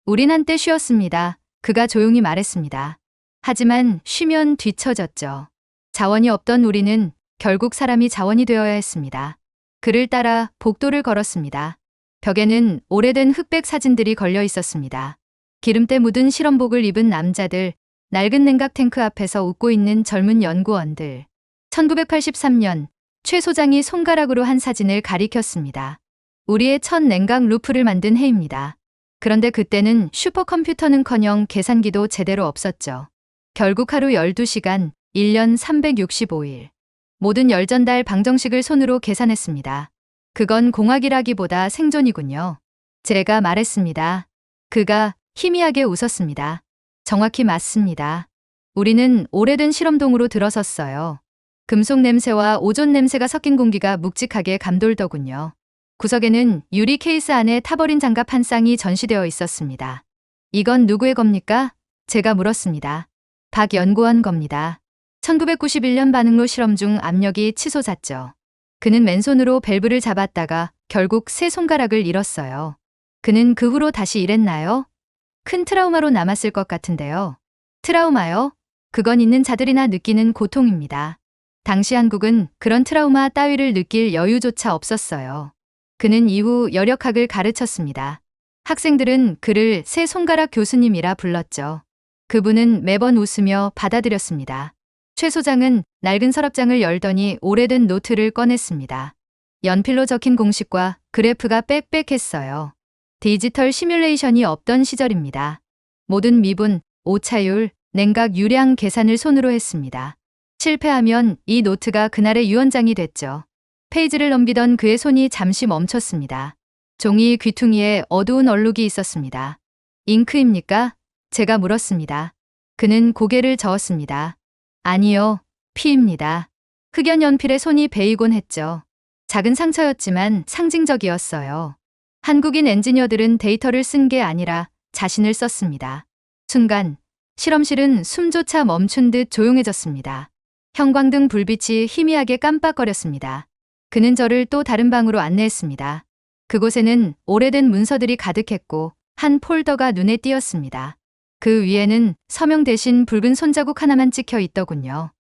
우린 한때 쉬었습니다. 그가 조용히 말했습니다. 하지만 쉬면 뒤처졌죠. 자원이 없던 우리는 결국 사람이 자원이 되어야 했습니다. 그를 따라 복도를 걸었습니다. 벽에는 오래된 흑백 사진들이 걸려 있었습니다. 기름때 묻은 실험복을 입은 남자들, 낡은 냉각 탱크 앞에서 웃고 있는 젊은 연구원들. 1983년 최 소장이 손가락으로 한 사진을 가리켰습니다. 우리의 첫 냉각 루프를 만든 해입니다. 그런데 그때는 슈퍼컴퓨터는커녕 계산기도 제대로 없었죠. 결국 하루 12시간, 1년 365일. 모든 열전달 방정식을 손으로 계산했습니다. 그건 공학이라기보다 생존이군요. 제가 말했습니다. 그가 희미하게 웃었습니다. 정확히 맞습니다. 우리는 오래된 실험동으로 들어섰어요. 금속 냄새와 오존 냄새가 섞인 공기가 묵직하게 감돌더군요. 구석에는 유리 케이스 안에 타버린 장갑 한 쌍이 전시되어 있었습니다. 이건 누구의 겁니까? 제가 물었습니다. 박 연구원 겁니다. 1991년 반응로 실험 중 압력이 치솟았죠. 그는 맨손으로 밸브를 잡았다가 결국 세 손가락을 잃었어요. 그는 그 후로 다시 일했나요? 큰 트라우마로 남았을 것 같은데요. 트라우마요? 그건 있는 자들이나 느끼는 고통입니다. 당시 한국은 그런 트라우마 따위를 느낄 여유조차 없었어요. 그는 이후 열역학을 가르쳤습니다. 학생들은 그를 세 손가락 교수님이라 불렀죠. 그분은 매번 웃으며 받아들였습니다. 최 소장은 낡은 서랍장을 열더니 오래된 노트를 꺼냈습니다. 연필로 적힌 공식과 그래프가 빽빽했어요. 디지털 시뮬레이션이 없던 시절입니다. 모든 미분, 오차율, 냉각 유량 계산을 손으로 했습니다. 실패하면 이 노트가 그날의 유언장이 됐죠. 페이지를 넘기던 그의 손이 잠시 멈췄습니다. 종이 귀퉁이에 어두운 얼룩이 있었습니다. 잉크입니까? 제가 물었습니다. 그는 고개를 저었습니다. 아니요, 피입니다. 흑연 연필에 손이 베이곤 했죠. 작은 상처였지만 상징적이었어요. 한국인 엔지니어들은 데이터를 쓴 게 아니라 자신을 썼습니다. 순간 실험실은 숨조차 멈춘 듯 조용해졌습니다. 형광등 불빛이 희미하게 깜빡거렸습니다. 그는 저를 또 다른 방으로 안내했습니다. 그곳에는 오래된 문서들이 가득했고 한 폴더가 눈에 띄었습니다. 그 위에는 서명 대신 붉은 손자국 하나만 찍혀 있더군요.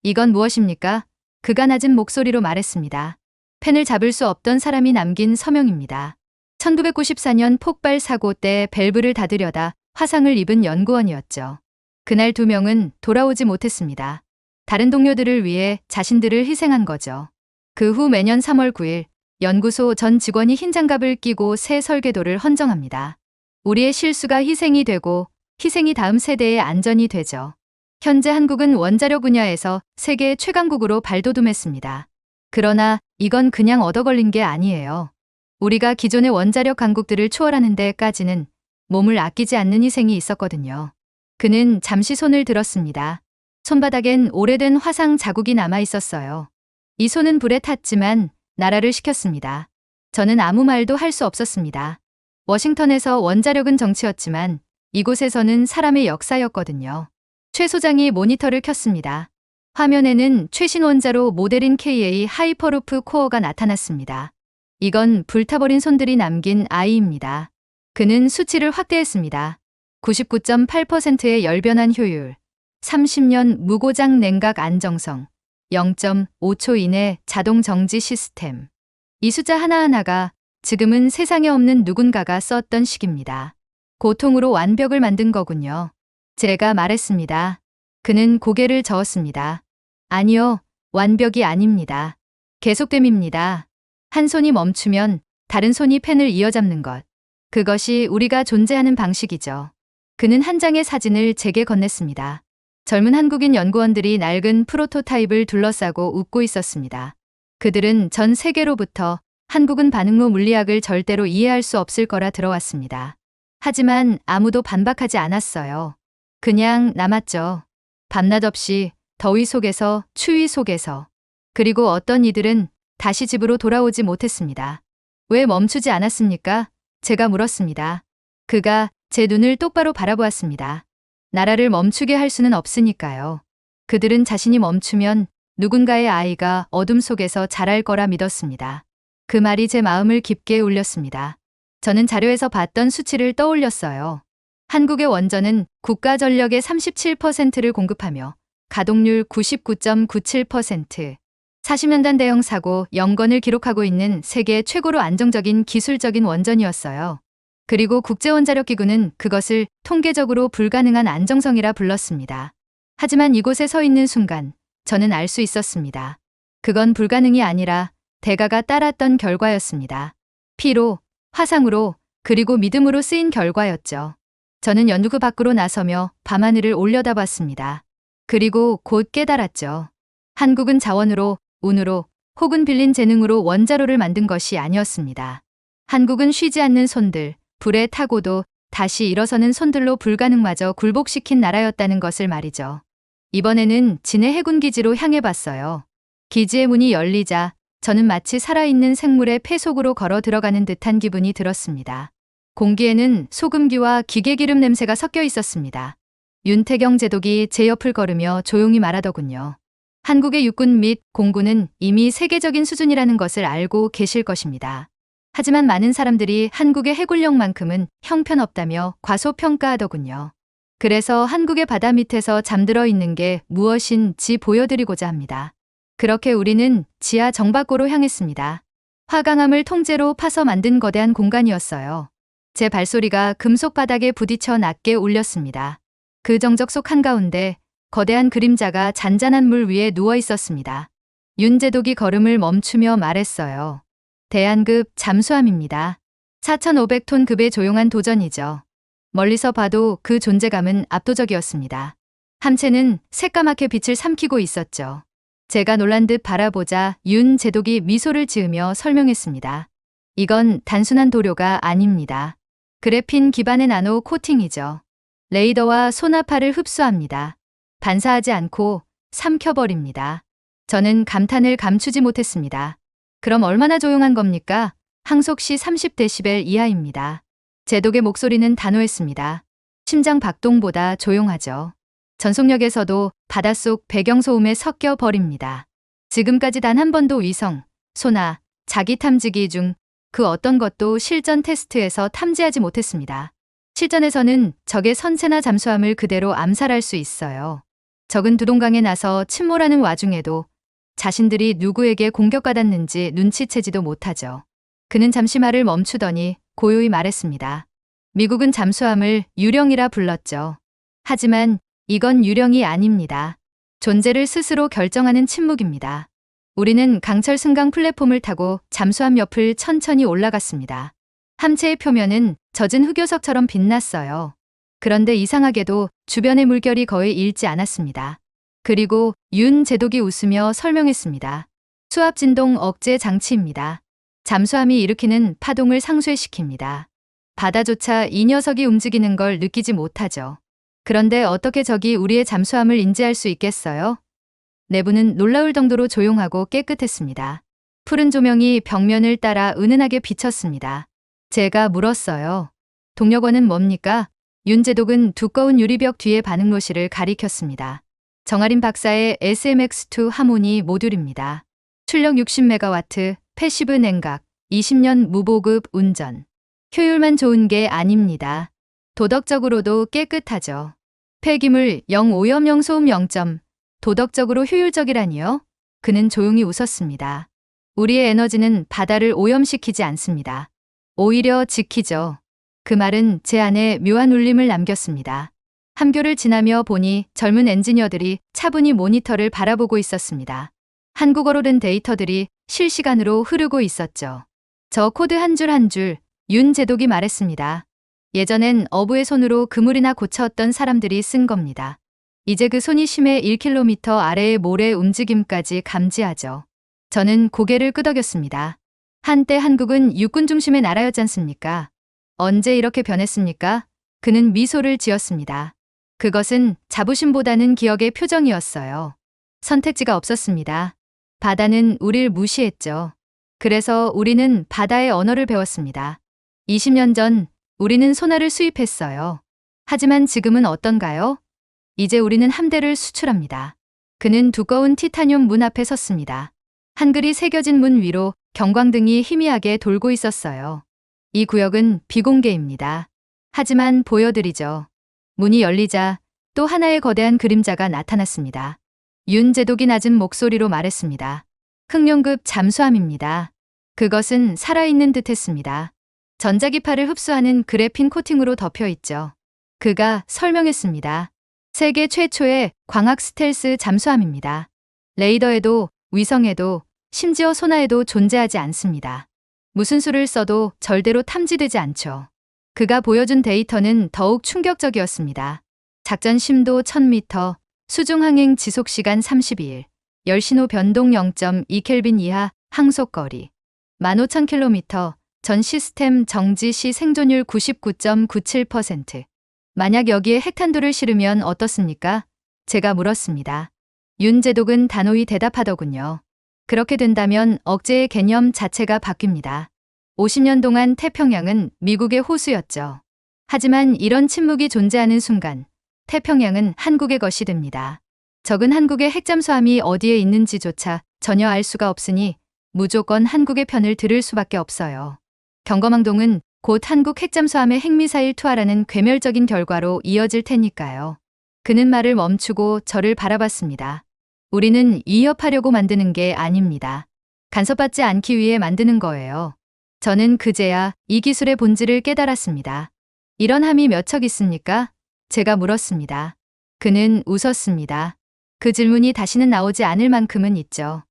이건 무엇입니까? 그가 낮은 목소리로 말했습니다. 펜을 잡을 수 없던 사람이 남긴 서명입니다. 1994년 폭발 사고 때 밸브를 닫으려다 화상을 입은 연구원이었죠. 그날 두 명은 돌아오지 못했습니다. 다른 동료들을 위해 자신들을 희생한 거죠. 그 후 매년 3월 9일 연구소 전 직원이 흰 장갑을 끼고 새 설계도를 헌정합니다. 우리의 실수가 희생이 되고 희생이 다음 세대의 안전이 되죠. 현재 한국은 원자력 분야에서 세계 최강국으로 발돋움했습니다. 그러나 이건 그냥 얻어걸린 게 아니에요. 우리가 기존의 원자력 강국들을 초월하는 데까지는 몸을 아끼지 않는 희생이 있었거든요. 그는 잠시 손을 들었습니다. 손바닥엔 오래된 화상 자국이 남아 있었어요. 이 손은 불에 탔지만 나라를 식혔습니다. 저는 아무 말도 할 수 없었습니다. 워싱턴에서 원자력은 정치였지만 이곳에서는 사람의 역사였거든요. 최 소장이 모니터를 켰습니다. 화면에는 최신 원자로 모델인 KA 하이퍼루프 코어가 나타났습니다. 이건 불타버린 손들이 남긴 아이입니다. 그는 수치를 확대했습니다. 99.8%의 열변환 효율, 30년 무고장 냉각 안정성, 0.5초 이내 자동 정지 시스템. 이 숫자 하나하나가 지금은 세상에 없는 누군가가 썼던 식입니다. 고통으로 완벽을 만든 거군요. 제가 말했습니다. 그는 고개를 저었습니다. 아니요, 완벽이 아닙니다. 계속됨입니다. 한 손이 멈추면 다른 손이 펜을 이어잡는 것. 그것이 우리가 존재하는 방식이죠. 그는 한 장의 사진을 제게 건넸습니다. 젊은 한국인 연구원들이 낡은 프로토타입을 둘러싸고 웃고 있었습니다. 그들은 전 세계로부터 한국은 반응로 물리학을 절대로 이해할 수 없을 거라 들어왔습니다. 하지만 아무도 반박하지 않았어요. 그냥 남았죠. 밤낮 없이 더위 속에서 추위 속에서. 그리고 어떤 이들은 다시 집으로 돌아오지 못했습니다. 왜 멈추지 않았습니까? 제가 물었습니다. 그가 제 눈을 똑바로 바라보았습니다. 나라를 멈추게 할 수는 없으니까요. 그들은 자신이 멈추면 누군가의 아이가 어둠 속에서 자랄 거라 믿었습니다. 그 말이 제 마음을 깊게 울렸습니다. 저는 자료에서 봤던 수치를 떠올렸어요. 한국의 원전은 국가 전력의 37%를 공급하며 가동률 99.97%, 40년단 대형 사고 0건을 기록하고 있는 세계 최고로 안정적인 기술적인 원전이었어요. 그리고 국제원자력기구는 그것을 통계적으로 불가능한 안정성이라 불렀습니다. 하지만 이곳에 서 있는 순간 저는 알 수 있었습니다. 그건 불가능이 아니라 대가가 따랐던 결과였습니다. 피로, 화상으로, 그리고 믿음으로 쓰인 결과였죠. 저는 연두구 밖으로 나서며 밤하늘을 올려다봤습니다. 그리고 곧 깨달았죠. 한국은 자원으로, 운으로, 혹은 빌린 재능으로 원자로를 만든 것이 아니었습니다. 한국은 쉬지 않는 손들, 불에 타고도 다시 일어서는 손들로 불가능마저 굴복시킨 나라였다는 것을 말이죠. 이번에는 진해 해군기지로 향해 봤어요. 기지의 문이 열리자 저는 마치 살아있는 생물의 폐 속으로 걸어 들어가는 듯한 기분이 들었습니다. 공기에는 소금기와 기계기름 냄새가 섞여 있었습니다. 윤태경 제독이 제 옆을 걸으며 조용히 말하더군요. 한국의 육군 및 공군은 이미 세계적인 수준이라는 것을 알고 계실 것입니다. 하지만 많은 사람들이 한국의 해군력만큼은 형편없다며 과소평가하더군요. 그래서 한국의 바다 밑에서 잠들어 있는 게 무엇인지 보여드리고자 합니다. 그렇게 우리는 지하 정박고로 향했습니다. 화강암을 통째로 파서 만든 거대한 공간이었어요. 제 발소리가 금속 바닥에 부딪혀 낮게 울렸습니다. 그 정적 속 한가운데 거대한 그림자가 잔잔한 물 위에 누워 있었습니다. 윤제독이 걸음을 멈추며 말했어요. 대한급 잠수함입니다. 4,500톤 급의 조용한 도전이죠. 멀리서 봐도 그 존재감은 압도적이었습니다. 함체는 새까맣게 빛을 삼키고 있었죠. 제가 놀란 듯 바라보자 윤 제독이 미소를 지으며 설명했습니다. 이건 단순한 도료가 아닙니다. 그래핀 기반의 나노 코팅이죠. 레이더와 소나파를 흡수합니다. 반사하지 않고 삼켜버립니다. 저는 감탄을 감추지 못했습니다. 그럼 얼마나 조용한 겁니까? 항속시 30데시벨 이하입니다. 제독의 목소리는 단호했습니다. 심장 박동보다 조용하죠. 전속력에서도 바닷속 배경소음에 섞여 버립니다. 지금까지 단 한 번도 위성, 소나, 자기 탐지기 중 그 어떤 것도 실전 테스트에서 탐지하지 못했습니다. 실전에서는 적의 선체나 잠수함을 그대로 암살할 수 있어요. 적은 두동강에 나서 침몰하는 와중에도 자신들이 누구에게 공격받았는지 눈치채지도 못하죠. 그는 잠시 말을 멈추더니 고요히 말했습니다. 미국은 잠수함을 유령이라 불렀죠. 하지만 이건 유령이 아닙니다. 존재를 스스로 결정하는 침묵입니다. 우리는 강철 승강 플랫폼을 타고 잠수함 옆을 천천히 올라갔습니다. 함체의 표면은 젖은 흑요석처럼 빛났어요. 그런데 이상하게도 주변의 물결이 거의 잃지 않았습니다. 그리고 윤 제독이 웃으며 설명했습니다. 수압 진동 억제 장치입니다. 잠수함이 일으키는 파동을 상쇄시킵니다. 바다조차 이 녀석이 움직이는 걸 느끼지 못하죠. 그런데 어떻게 적이 우리의 잠수함을 인지할 수 있겠어요? 내부는 놀라울 정도로 조용하고 깨끗했습니다. 푸른 조명이 벽면을 따라 은은하게 비쳤습니다. 제가 물었어요. 동력원은 뭡니까? 윤제독은 두꺼운 유리벽 뒤에 반응로실을 가리켰습니다. 정아림 박사의 SMX2 하모니 모듈입니다. 출력 60MW, 패시브 냉각, 20년 무보급 운전. 효율만 좋은 게 아닙니다. 도덕적으로도 깨끗하죠. 폐기물 0 오염 0 소음 0점. 도덕적으로 효율적이라니요? 그는 조용히 웃었습니다. 우리의 에너지는 바다를 오염시키지 않습니다. 오히려 지키죠. 그 말은 제 안에 묘한 울림을 남겼습니다. 함교를 지나며 보니 젊은 엔지니어들이 차분히 모니터를 바라보고 있었습니다. 한국어로 된 데이터들이 실시간으로 흐르고 있었죠. 저 코드 한 줄 한 줄 윤제독이 말했습니다. 예전엔 어부의 손으로 그물이나 고쳐왔던 사람들이 쓴 겁니다. 이제 그 손이 심해 1km 아래의 모래 움직임까지 감지하죠. 저는 고개를 끄덕였습니다. 한때 한국은 육군 중심의 나라였지 않습니까? 언제 이렇게 변했습니까? 그는 미소를 지었습니다. 그것은 자부심보다는 기억의 표정이었어요. 선택지가 없었습니다. 바다는 우릴 무시했죠. 그래서 우리는 바다의 언어를 배웠습니다. 20년 전 우리는 소나를 수입했어요. 하지만 지금은 어떤가요? 이제 우리는 함대를 수출합니다. 그는 두꺼운 티타늄 문 앞에 섰습니다. 한글이 새겨진 문 위로 경광등이 희미하게 돌고 있었어요. 이 구역은 비공개입니다. 하지만 보여드리죠. 문이 열리자 또 하나의 거대한 그림자가 나타났습니다. 윤제독이 낮은 목소리로 말했습니다. 흑룡급 잠수함입니다. 그것은 살아있는 듯했습니다. 전자기파를 흡수하는 그래핀 코팅으로 덮여 있죠. 그가 설명했습니다. 세계 최초의 광학 스텔스 잠수함입니다. 레이더에도 위성에도 심지어 소나에도 존재하지 않습니다. 무슨 수를 써도 절대로 탐지되지 않죠. 그가 보여준 데이터는 더욱 충격적이었습니다. 작전 심도 1000m, 수중항행 지속시간 32일, 열신호 변동 0.2켈빈 이하 항속거리, 15,000km, 전 시스템 정지 시 생존율 99.97%. 만약 여기에 핵탄두를 실으면 어떻습니까? 제가 물었습니다. 윤제독은 단호히 대답하더군요. 그렇게 된다면 억제의 개념 자체가 바뀝니다. 50년 동안 태평양은 미국의 호수였죠. 하지만 이런 침묵이 존재하는 순간 태평양은 한국의 것이 됩니다. 적은 한국의 핵잠수함이 어디에 있는지조차 전혀 알 수가 없으니 무조건 한국의 편을 들을 수밖에 없어요. 경거망동은 곧 한국 핵잠수함의 핵미사일 투하라는 괴멸적인 결과로 이어질 테니까요. 그는 말을 멈추고 저를 바라봤습니다. 우리는 위협하려고 만드는 게 아닙니다. 간섭받지 않기 위해 만드는 거예요. 저는 그제야 이 기술의 본질을 깨달았습니다. 이런 함이 몇 척 있습니까? 제가 물었습니다. 그는 웃었습니다. 그 질문이 다시는 나오지 않을 만큼은 있죠.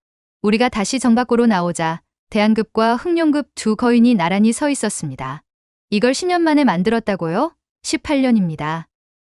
우리가 다시 정박고로 나오자 대한급과 흑룡급 두 거인이 나란히 서 있었습니다. 이걸 10년 만에 만들었다고요? 18년입니다.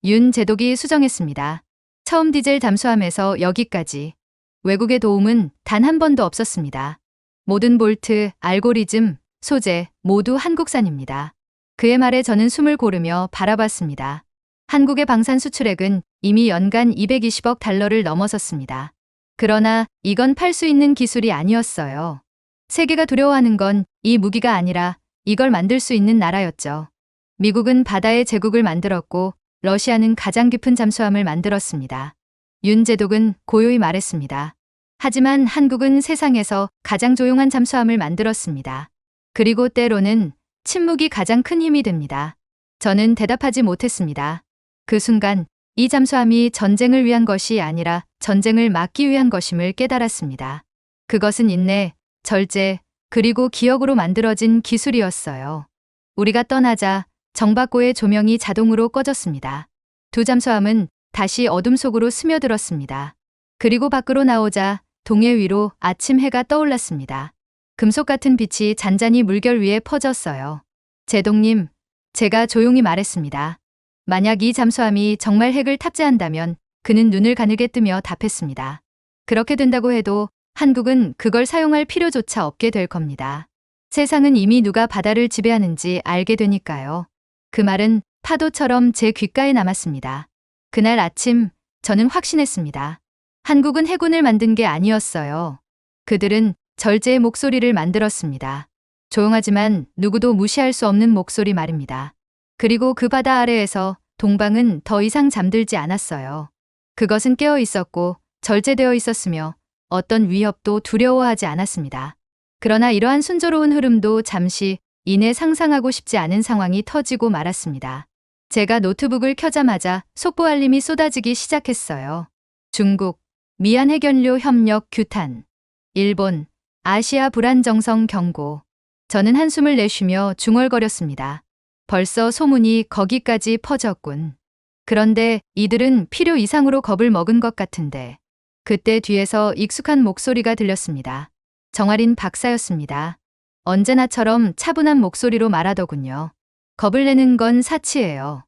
윤제독이 수정했습니다. 처음 디젤 잠수함에서 여기까지. 외국의 도움은 단 한 번도 없었습니다. 모든 볼트, 알고리즘, 소재 모두 한국산입니다. 그의 말에 저는 숨을 고르며 바라봤습니다. 한국의 방산 수출액은 이미 연간 220억 달러를 넘어섰습니다. 그러나 이건 팔 수 있는 기술이 아니었어요. 세계가 두려워하는 건 이 무기가 아니라 이걸 만들 수 있는 나라였죠. 미국은 바다의 제국을 만들었고 러시아는 가장 깊은 잠수함을 만들었습니다. 윤제독은 고요히 말했습니다. 하지만 한국은 세상에서 가장 조용한 잠수함을 만들었습니다. 그리고 때로는 침묵이 가장 큰 힘이 됩니다. 저는 대답하지 못했습니다. 그 순간 이 잠수함이 전쟁을 위한 것이 아니라 전쟁을 막기 위한 것임을 깨달았습니다. 그것은 인내, 절제, 그리고 기억으로 만들어진 기술이었어요. 우리가 떠나자 정박고의 조명이 자동으로 꺼졌습니다. 두 잠수함은 다시 어둠 속으로 스며들었습니다. 그리고 밖으로 나오자 동해 위로 아침 해가 떠올랐습니다. 금속 같은 빛이 잔잔히 물결 위에 퍼졌어요. 제독님, 제가 조용히 말했습니다. 만약 이 잠수함이 정말 핵을 탑재한다면 그는 눈을 가늘게 뜨며 답했습니다. 그렇게 된다고 해도 한국은 그걸 사용할 필요조차 없게 될 겁니다. 세상은 이미 누가 바다를 지배하는지 알게 되니까요. 그 말은 파도처럼 제 귓가에 남았습니다. 그날 아침 저는 확신했습니다. 한국은 해군을 만든 게 아니었어요. 그들은 절제의 목소리를 만들었습니다. 조용하지만 누구도 무시할 수 없는 목소리 말입니다. 그리고 그 바다 아래에서 동방은 더 이상 잠들지 않았어요. 그것은 깨어 있었고 절제되어 있었으며 어떤 위협도 두려워하지 않았습니다. 그러나 이러한 순조로운 흐름도 잠시 이내 상상하고 싶지 않은 상황이 터지고 말았습니다. 제가 노트북을 켜자마자 속보 알림이 쏟아지기 시작했어요. 중국, 미얀 해변료 협력 규탄. 일본, 아시아 불안 정성 경고. 저는 한숨을 내쉬며 중얼거렸습니다. 벌써 소문이 거기까지 퍼졌군. 그런데 이들은 필요 이상으로 겁을 먹은 것 같은데. 그때 뒤에서 익숙한 목소리가 들렸습니다. 정아린 박사였습니다. 언제나처럼 차분한 목소리로 말하더군요. 겁을 내는 건 사치예요.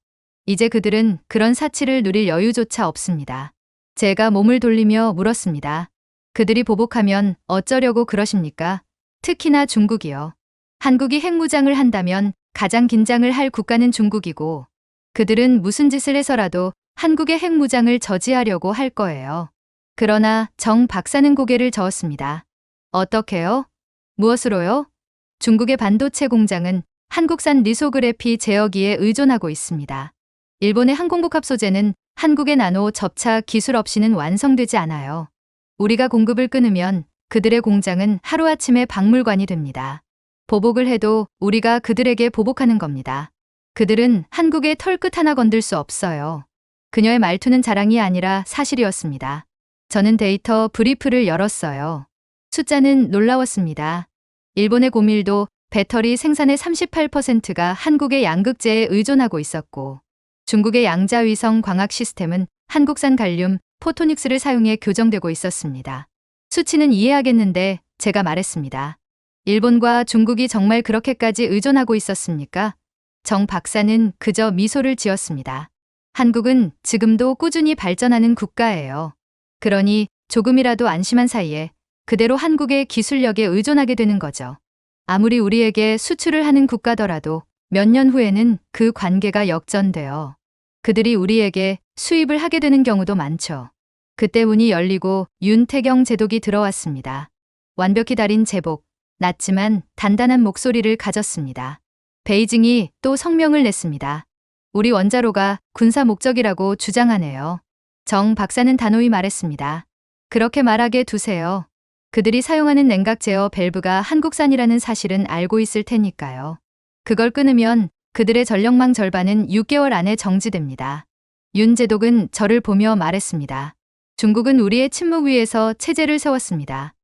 이제 그들은 그런 사치를 누릴 여유조차 없습니다. 제가 몸을 돌리며 물었습니다. 그들이 보복하면 어쩌려고 그러십니까? 특히나 중국이요. 한국이 핵무장을 한다면 가장 긴장을 할 국가는 중국이고 그들은 무슨 짓을 해서라도 한국의 핵무장을 저지하려고 할 거예요. 그러나 정 박사는 고개를 저었습니다. 어떻게요? 무엇으로요? 중국의 반도체 공장은 한국산 리소그래피 제어기에 의존하고 있습니다. 일본의 항공복합 소재는 한국의 나노 접착 기술 없이는 완성되지 않아요. 우리가 공급을 끊으면 그들의 공장은 하루아침에 박물관이 됩니다. 보복을 해도 우리가 그들에게 보복하는 겁니다. 그들은 한국의 털끝 하나 건들 수 없어요. 그녀의 말투는 자랑이 아니라 사실이었습니다. 저는 데이터 브리프를 열었어요. 숫자는 놀라웠습니다. 일본의 고밀도 배터리 생산의 38%가 한국의 양극재에 의존하고 있었고 중국의 양자위성 광학 시스템은 한국산 갈륨, 포토닉스를 사용해 교정되고 있었습니다. 수치는 이해하겠는데 제가 말했습니다. 일본과 중국이 정말 그렇게까지 의존하고 있었습니까? 정 박사는 그저 미소를 지었습니다. 한국은 지금도 꾸준히 발전하는 국가예요. 그러니 조금이라도 안심한 사이에 그대로 한국의 기술력에 의존하게 되는 거죠. 아무리 우리에게 수출을 하는 국가더라도 몇 년 후에는 그 관계가 역전되어 그들이 우리에게 수입을 하게 되는 경우도 많죠. 그때 문이 열리고 윤태경 제독이 들어왔습니다. 완벽히 달인 제복, 낮지만 단단한 목소리를 가졌습니다. 베이징이 또 성명을 냈습니다. 우리 원자로가 군사 목적이라고 주장하네요. 정 박사는 단호히 말했습니다. 그렇게 말하게 두세요. 그들이 사용하는 냉각 제어 밸브가 한국산이라는 사실은 알고 있을 테니까요. 그걸 끊으면 그들의 전력망 절반은 6개월 안에 정지됩니다. 윤 제독은 저를 보며 말했습니다. 중국은 우리의 침묵 위에서 체제를 세웠습니다.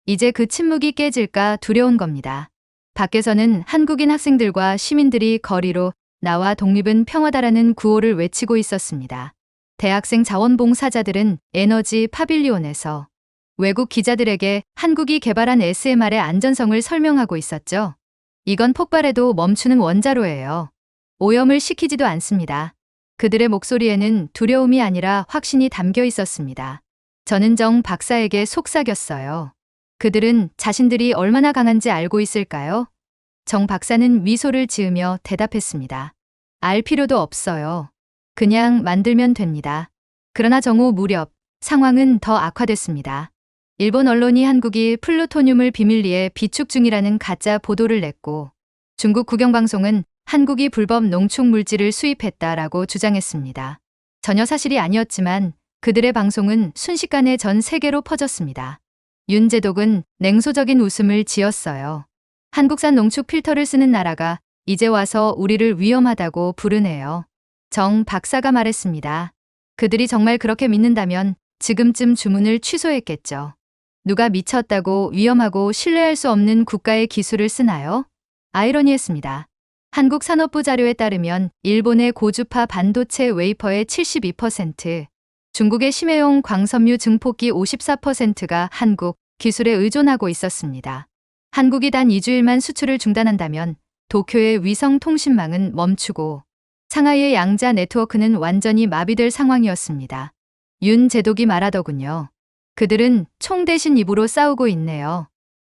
이제 그 침묵이 깨질까 두려운 겁니다. 밖에서는 한국인 학생들과 시민들이 거리로 나와 독립은 평화다라는 구호를 외치고 있었습니다. 대학생 자원봉사자들은 에너지 파빌리온에서 외국 기자들에게 한국이 개발한 SMR의 안전성을 설명하고 있었죠. 이건 폭발해도 멈추는 원자로예요. 오염을 시키지도 않습니다. 그들의 목소리에는 두려움이 아니라 확신이 담겨 있었습니다. 저는 정 박사에게 속삭였어요. 그들은 자신들이 얼마나 강한지 알고 있을까요? 정 박사는 미소를 지으며 대답했습니다. 알 필요도 없어요. 그냥 만들면 됩니다. 그러나 정오 무렵 상황은 더 악화됐습니다. 일본 언론이 한국이 플루토늄을 비밀리에 비축 중이라는 가짜 보도를 냈고 중국 국영방송은 한국이 불법 농축 물질을 수입했다라고 주장했습니다. 전혀 사실이 아니었지만 그들의 방송은 순식간에 전 세계로 퍼졌습니다. 윤 제독은 냉소적인 웃음을 지었어요. 한국산 농축 필터를 쓰는 나라가 이제 와서 우리를 위험하다고 부르네요. 정 박사가 말했습니다. 그들이 정말 그렇게 믿는다면 지금쯤 주문을 취소했겠죠. 누가 미쳤다고 위험하고 신뢰할 수 없는 국가의 기술을 쓰나요? 아이러니했습니다. 한국 산업부 자료에 따르면 일본의 고주파 반도체 웨이퍼의 72%, 중국의 심해용 광섬유 증폭기 54%가 한국 기술에 의존하고 있었습니다. 한국이 단 2주일만 수출을 중단한다면 도쿄의 위성 통신망은 멈추고 상하이의 양자 네트워크는 완전히 마비될 상황이었습니다. 윤 제독이 말하더군요. 그들은 총 대신 입으로 싸우고 있네요.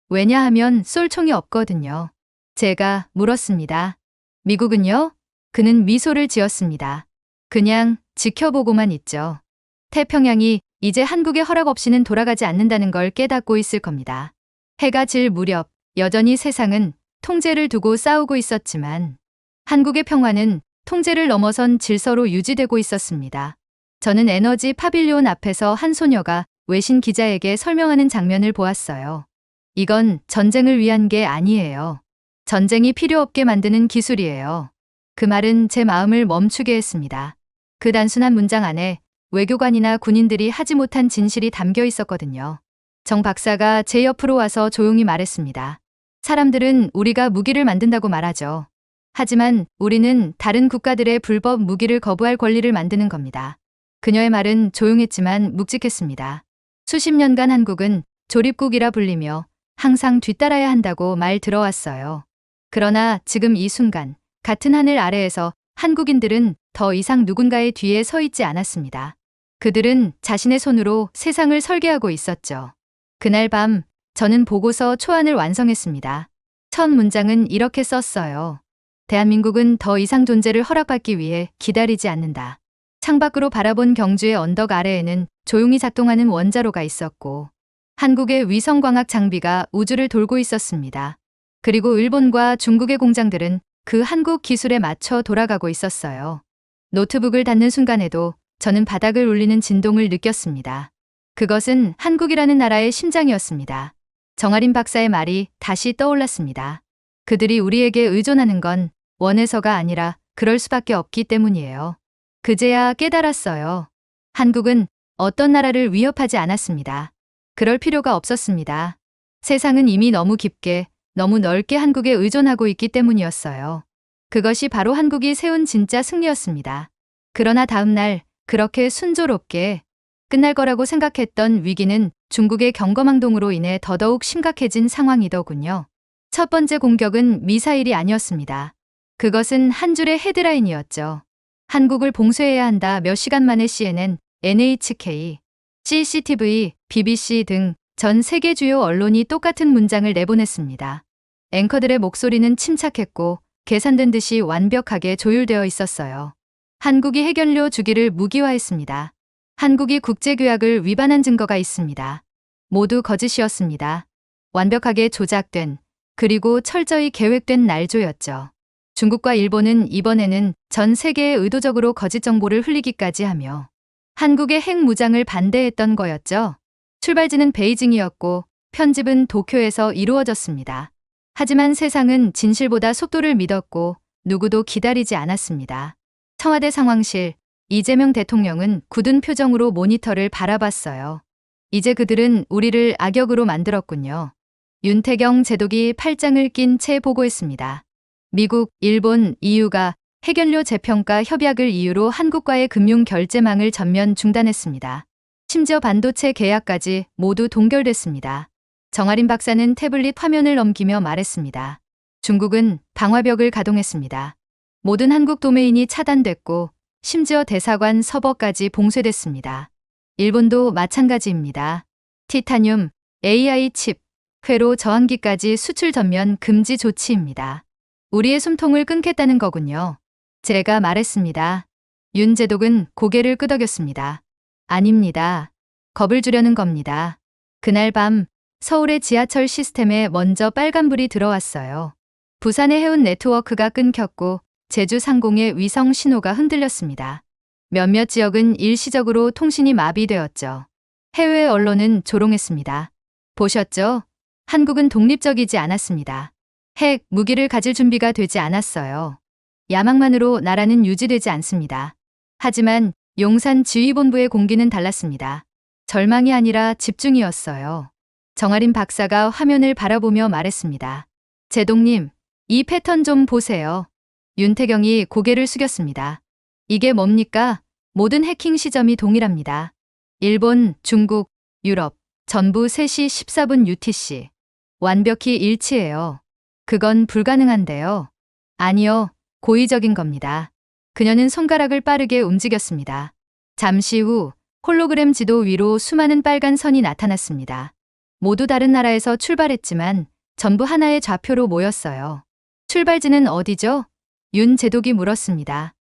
왜냐하면 쏠 총이 없거든요. 제가 물었습니다. 미국은요? 그는 미소를 지었습니다. 그냥 지켜보고만 있죠. 태평양이 이제 한국의 허락 없이는 돌아가지 않는다는 걸 깨닫고 있을 겁니다. 해가 질 무렵 여전히 세상은 통제를 두고 싸우고 있었지만 한국의 평화는 통제를 넘어선 질서로 유지되고 있었습니다. 저는 에너지 파빌리온 앞에서 한 소녀가 외신 기자에게 설명하는 장면을 보았어요. 이건 전쟁을 위한 게 아니에요. 전쟁이 필요 없게 만드는 기술이에요. 그 말은 제 마음을 멈추게 했습니다. 그 단순한 문장 안에 외교관이나 군인들이 하지 못한 진실이 담겨 있었거든요. 정 박사가 제 옆으로 와서 조용히 말했습니다. 사람들은 우리가 무기를 만든다고 말하죠. 하지만 우리는 다른 국가들의 불법 무기를 거부할 권리를 만드는 겁니다. 그녀의 말은 조용했지만 묵직했습니다. 수십 년간 한국은 조립국이라 불리며 항상 뒤따라야 한다고 말 들어왔어요. 그러나 지금 이 순간 같은 하늘 아래에서 한국인들은 더 이상 누군가의 뒤에 서 있지 않았습니다. 그들은 자신의 손으로 세상을 설계하고 있었죠. 그날 밤 저는 보고서 초안을 완성했습니다. 첫 문장은 이렇게 썼어요. 대한민국은 더 이상 존재를 허락받기 위해 기다리지 않는다. 창밖으로 바라본 경주의 언덕 아래에는 조용히 작동하는 원자로가 있었고 한국의 위성광학 장비가 우주를 돌고 있었습니다. 그리고 일본과 중국의 공장들은 그 한국 기술에 맞춰 돌아가고 있었어요. 노트북을 닫는 순간에도 저는 바닥을 울리는 진동을 느꼈습니다. 그것은 한국이라는 나라의 심장이었습니다. 정아린 박사의 말이 다시 떠올랐습니다. 그들이 우리에게 의존하는 건 원해서가 아니라 그럴 수밖에 없기 때문이에요. 그제야 깨달았어요. 한국은 어떤 나라를 위협하지 않았습니다. 그럴 필요가 없었습니다. 세상은 이미 너무 깊게, 너무 넓게 한국에 의존하고 있기 때문이었어요. 그것이 바로 한국이 세운 진짜 승리였습니다. 그러나 다음 날 그렇게 순조롭게 끝날 거라고 생각했던 위기는 중국의 경거망동으로 인해 더더욱 심각해진 상황이더군요. 첫 번째 공격은 미사일이 아니었습니다. 그것은 한 줄의 헤드라인이었죠. 한국을 봉쇄해야 한다. 몇 시간 만에 CNN, NHK, CCTV, BBC 등 전 세계 주요 언론이 똑같은 문장을 내보냈습니다. 앵커들의 목소리는 침착했고 계산된 듯이 완벽하게 조율되어 있었어요. 한국이 핵연료 주기를 무기화했습니다. 한국이 국제규약을 위반한 증거가 있습니다. 모두 거짓이었습니다. 완벽하게 조작된, 그리고 철저히 계획된 날조였죠. 중국과 일본은 이번에는 전 세계에 의도적으로 거짓 정보를 흘리기까지 하며 한국의 핵 무장을 반대했던 거였죠. 출발지는 베이징이었고 편집은 도쿄에서 이루어졌습니다. 하지만 세상은 진실보다 속도를 믿었고 누구도 기다리지 않았습니다. 청와대 상황실, 이재명 대통령은 굳은 표정으로 모니터를 바라봤어요. 이제 그들은 우리를 악역으로 만들었군요. 윤태경 제독이 팔짱을 낀 채 보고했습니다. 미국, 일본, EU가 핵연료 재평가 협약을 이유로 한국과의 금융 결제망을 전면 중단했습니다. 심지어 반도체 계약까지 모두 동결됐습니다. 정아린 박사는 태블릿 화면을 넘기며 말했습니다. 중국은 방화벽을 가동했습니다. 모든 한국 도메인이 차단됐고 심지어 대사관 서버까지 봉쇄됐습니다. 일본도 마찬가지입니다. 티타늄, AI 칩, 회로 저항기까지 수출 전면 금지 조치입니다. 우리의 숨통을 끊겠다는 거군요. 제가 말했습니다. 윤 제독은 고개를 끄덕였습니다. 아닙니다. 겁을 주려는 겁니다. 그날 밤 서울의 지하철 시스템에 먼저 빨간불이 들어왔어요. 부산의 해운 네트워크가 끊겼고 제주 상공의 위성 신호가 흔들렸습니다. 몇몇 지역은 일시적으로 통신이 마비되었죠. 해외 언론은 조롱했습니다. 보셨죠? 한국은 독립적이지 않았습니다. 핵, 무기를 가질 준비가 되지 않았어요. 야망만으로 나라는 유지되지 않습니다. 하지만 용산 지휘본부의 공기는 달랐습니다. 절망이 아니라 집중이었어요. 정아린 박사가 화면을 바라보며 말했습니다. 제독님, 이 패턴 좀 보세요. 윤태경이 고개를 숙였습니다. 이게 뭡니까? 모든 해킹 시점이 동일합니다. 일본, 중국, 유럽, 전부 3시 14분 UTC. 완벽히 일치해요. 그건 불가능한데요. 아니요, 고의적인 겁니다. 그녀는 손가락을 빠르게 움직였습니다. 잠시 후 홀로그램 지도 위로 수많은 빨간 선이 나타났습니다. 모두 다른 나라에서 출발했지만 전부 하나의 좌표로 모였어요. 출발지는 어디죠? 윤 제독이 물었습니다.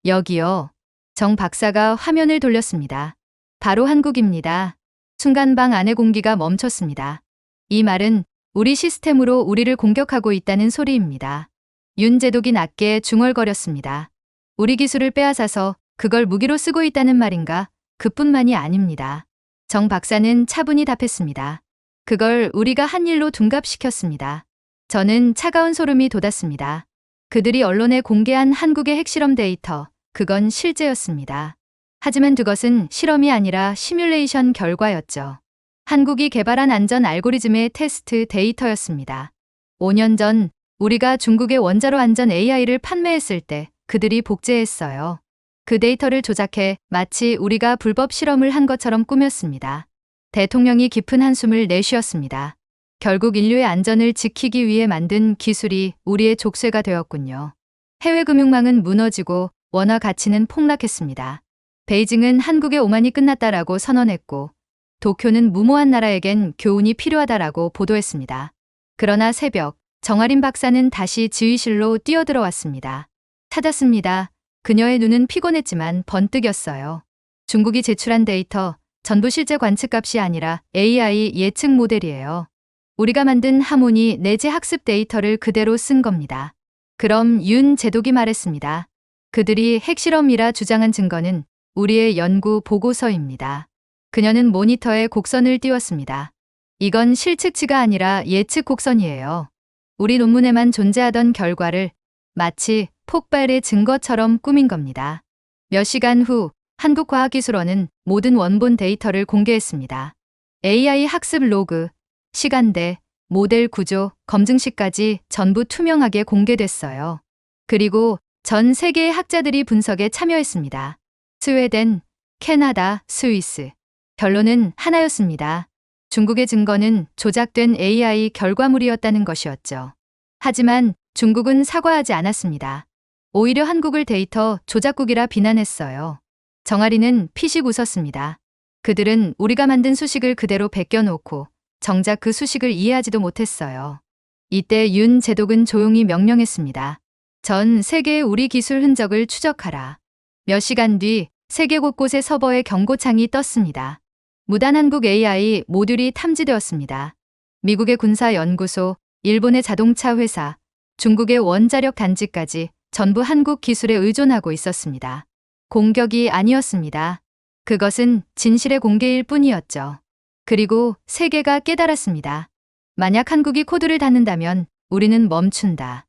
여기요. 정 박사가 화면을 돌렸습니다. 바로 한국입니다. 순간 방 안의 공기가 멈췄습니다. 이 말은 우리 시스템으로 우리를 공격하고 있다는 소리입니다. 윤 제독이 낮게 중얼거렸습니다. 우리 기술을 빼앗아서 그걸 무기로 쓰고 있다는 말인가? 그뿐만이 아닙니다. 정 박사는 차분히 답했습니다. 그걸 우리가 한 일로 둔갑시켰습니다. 저는 차가운 소름이 돋았습니다. 그들이 언론에 공개한 한국의 핵실험 데이터, 그건 실제였습니다. 하지만 그것은 실험이 아니라 시뮬레이션 결과였죠. 한국이 개발한 안전 알고리즘의 테스트 데이터였습니다. 5년 전 우리가 중국의 원자로 안전 AI를 판매했을 때 그들이 복제했어요. 그 데이터를 조작해 마치 우리가 불법 실험을 한 것처럼 꾸몄습니다. 대통령이 깊은 한숨을 내쉬었습니다. 결국 인류의 안전을 지키기 위해 만든 기술이 우리의 족쇄가 되었군요. 해외 금융망은 무너지고 원화 가치는 폭락했습니다. 베이징은 한국의 오만이 끝났다라고 선언했고 도쿄는 무모한 나라에겐 교훈이 필요하다라고 보도했습니다. 그러나 새벽, 정아린 박사는 다시 지휘실로 뛰어들어왔습니다. 찾았습니다. 그녀의 눈은 피곤했지만 번뜩였어요. 중국이 제출한 데이터, 전부 실제 관측값이 아니라 AI 예측 모델이에요. 우리가 만든 하모니 내재 학습 데이터를 그대로 쓴 겁니다. 그럼 윤 제독이 말했습니다. 그들이 핵실험이라 주장한 증거는 우리의 연구 보고서입니다. 그녀는 모니터에 곡선을 띄웠습니다. 이건 실측치가 아니라 예측 곡선이에요. 우리 논문에만 존재하던 결과를 마치 폭발의 증거처럼 꾸민 겁니다. 몇 시간 후 한국과학기술원은 모든 원본 데이터를 공개했습니다. AI 학습 로그, 시간대, 모델 구조, 검증시까지 전부 투명하게 공개됐어요. 그리고 전 세계의 학자들이 분석에 참여했습니다. 스웨덴, 캐나다, 스위스. 결론은 하나였습니다. 중국의 증거는 조작된 AI 결과물이었다는 것이었죠. 하지만 중국은 사과하지 않았습니다. 오히려 한국을 데이터 조작국이라 비난했어요. 정아리는 피식 웃었습니다. 그들은 우리가 만든 수식을 그대로 베껴놓고 정작 그 수식을 이해하지도 못했어요. 이때 윤 제독은 조용히 명령했습니다. 전 세계의 우리 기술 흔적을 추적하라. 몇 시간 뒤 세계 곳곳의 서버에 경고창이 떴습니다. 무단 한국 AI 모듈이 탐지되었습니다. 미국의 군사연구소, 일본의 자동차 회사, 중국의 원자력 단지까지 전부 한국 기술에 의존하고 있었습니다. 공격이 아니었습니다. 그것은 진실의 공개일 뿐이었죠. 그리고 세계가 깨달았습니다. 만약 한국이 코드를 닫는다면 우리는 멈춘다.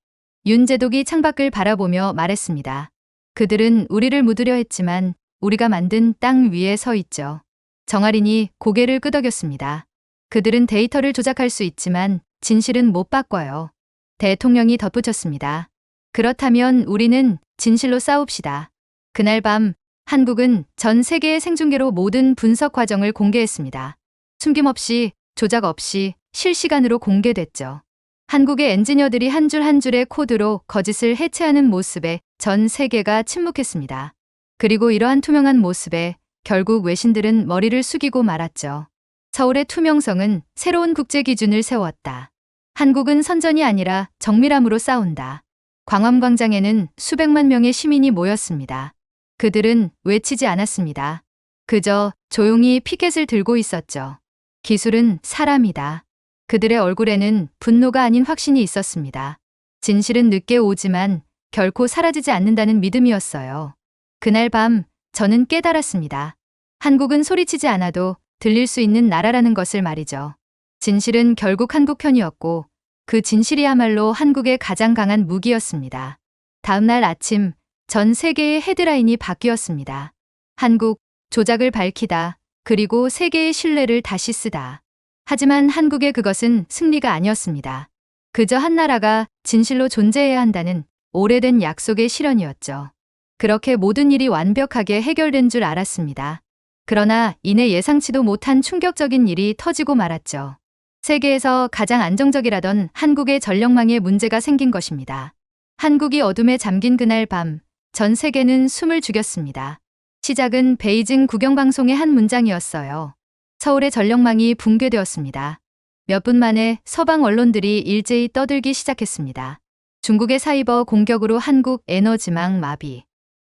윤 제독이 창밖을 바라보며 말했습니다. 그들은 우리를 묻으려 했지만 우리가 만든 땅 위에 서 있죠. 정아린이 고개를 끄덕였습니다. 그들은 데이터를 조작할 수 있지만 진실은 못 바꿔요. 대통령이 덧붙였습니다. 그렇다면 우리는 진실로 싸웁시다. 그날 밤 한국은 전 세계의 생중계로 모든 분석 과정을 공개했습니다. 숨김없이, 조작 없이 실시간으로 공개됐죠. 한국의 엔지니어들이 한 줄 한 줄의 코드로 거짓을 해체하는 모습에 전 세계가 침묵했습니다. 그리고 이러한 투명한 모습에 결국 외신들은 머리를 숙이고 말았죠. 서울의 투명성은 새로운 국제 기준을 세웠다. 한국은 선전이 아니라 정밀함으로 싸운다. 광화문광장에는 수백만 명의 시민이 모였습니다. 그들은 외치지 않았습니다. 그저 조용히 피켓을 들고 있었죠. 기술은 사람이다. 그들의 얼굴에는 분노가 아닌 확신이 있었습니다. 진실은 늦게 오지만 결코 사라지지 않는다는 믿음이었어요. 그날 밤 저는 깨달았습니다. 한국은 소리치지 않아도 들릴 수 있는 나라라는 것을 말이죠. 진실은 결국 한국 편이었고 그 진실이야말로 한국의 가장 강한 무기였습니다. 다음 날 아침 전 세계의 헤드라인이 바뀌었습니다. 한국, 조작을 밝히다. 그리고 세계의 신뢰를 다시 쓰다. 하지만 한국의 그것은 승리가 아니었습니다. 그저 한 나라가 진실로 존재해야 한다는 오래된 약속의 실현이었죠. 그렇게 모든 일이 완벽하게 해결된 줄 알았습니다. 그러나 이내 예상치도 못한 충격적인 일이 터지고 말았죠. 세계에서 가장 안정적이라던 한국의 전력망에 문제가 생긴 것입니다. 한국이 어둠에 잠긴 그날 밤, 전 세계는 숨을 죽였습니다. 시작은 베이징 국영방송의 한 문장이었어요. 서울의 전력망이 붕괴되었습니다. 몇 분 만에 서방 언론들이 일제히 떠들기 시작했습니다. 중국의 사이버 공격으로 한국 에너지망 마비.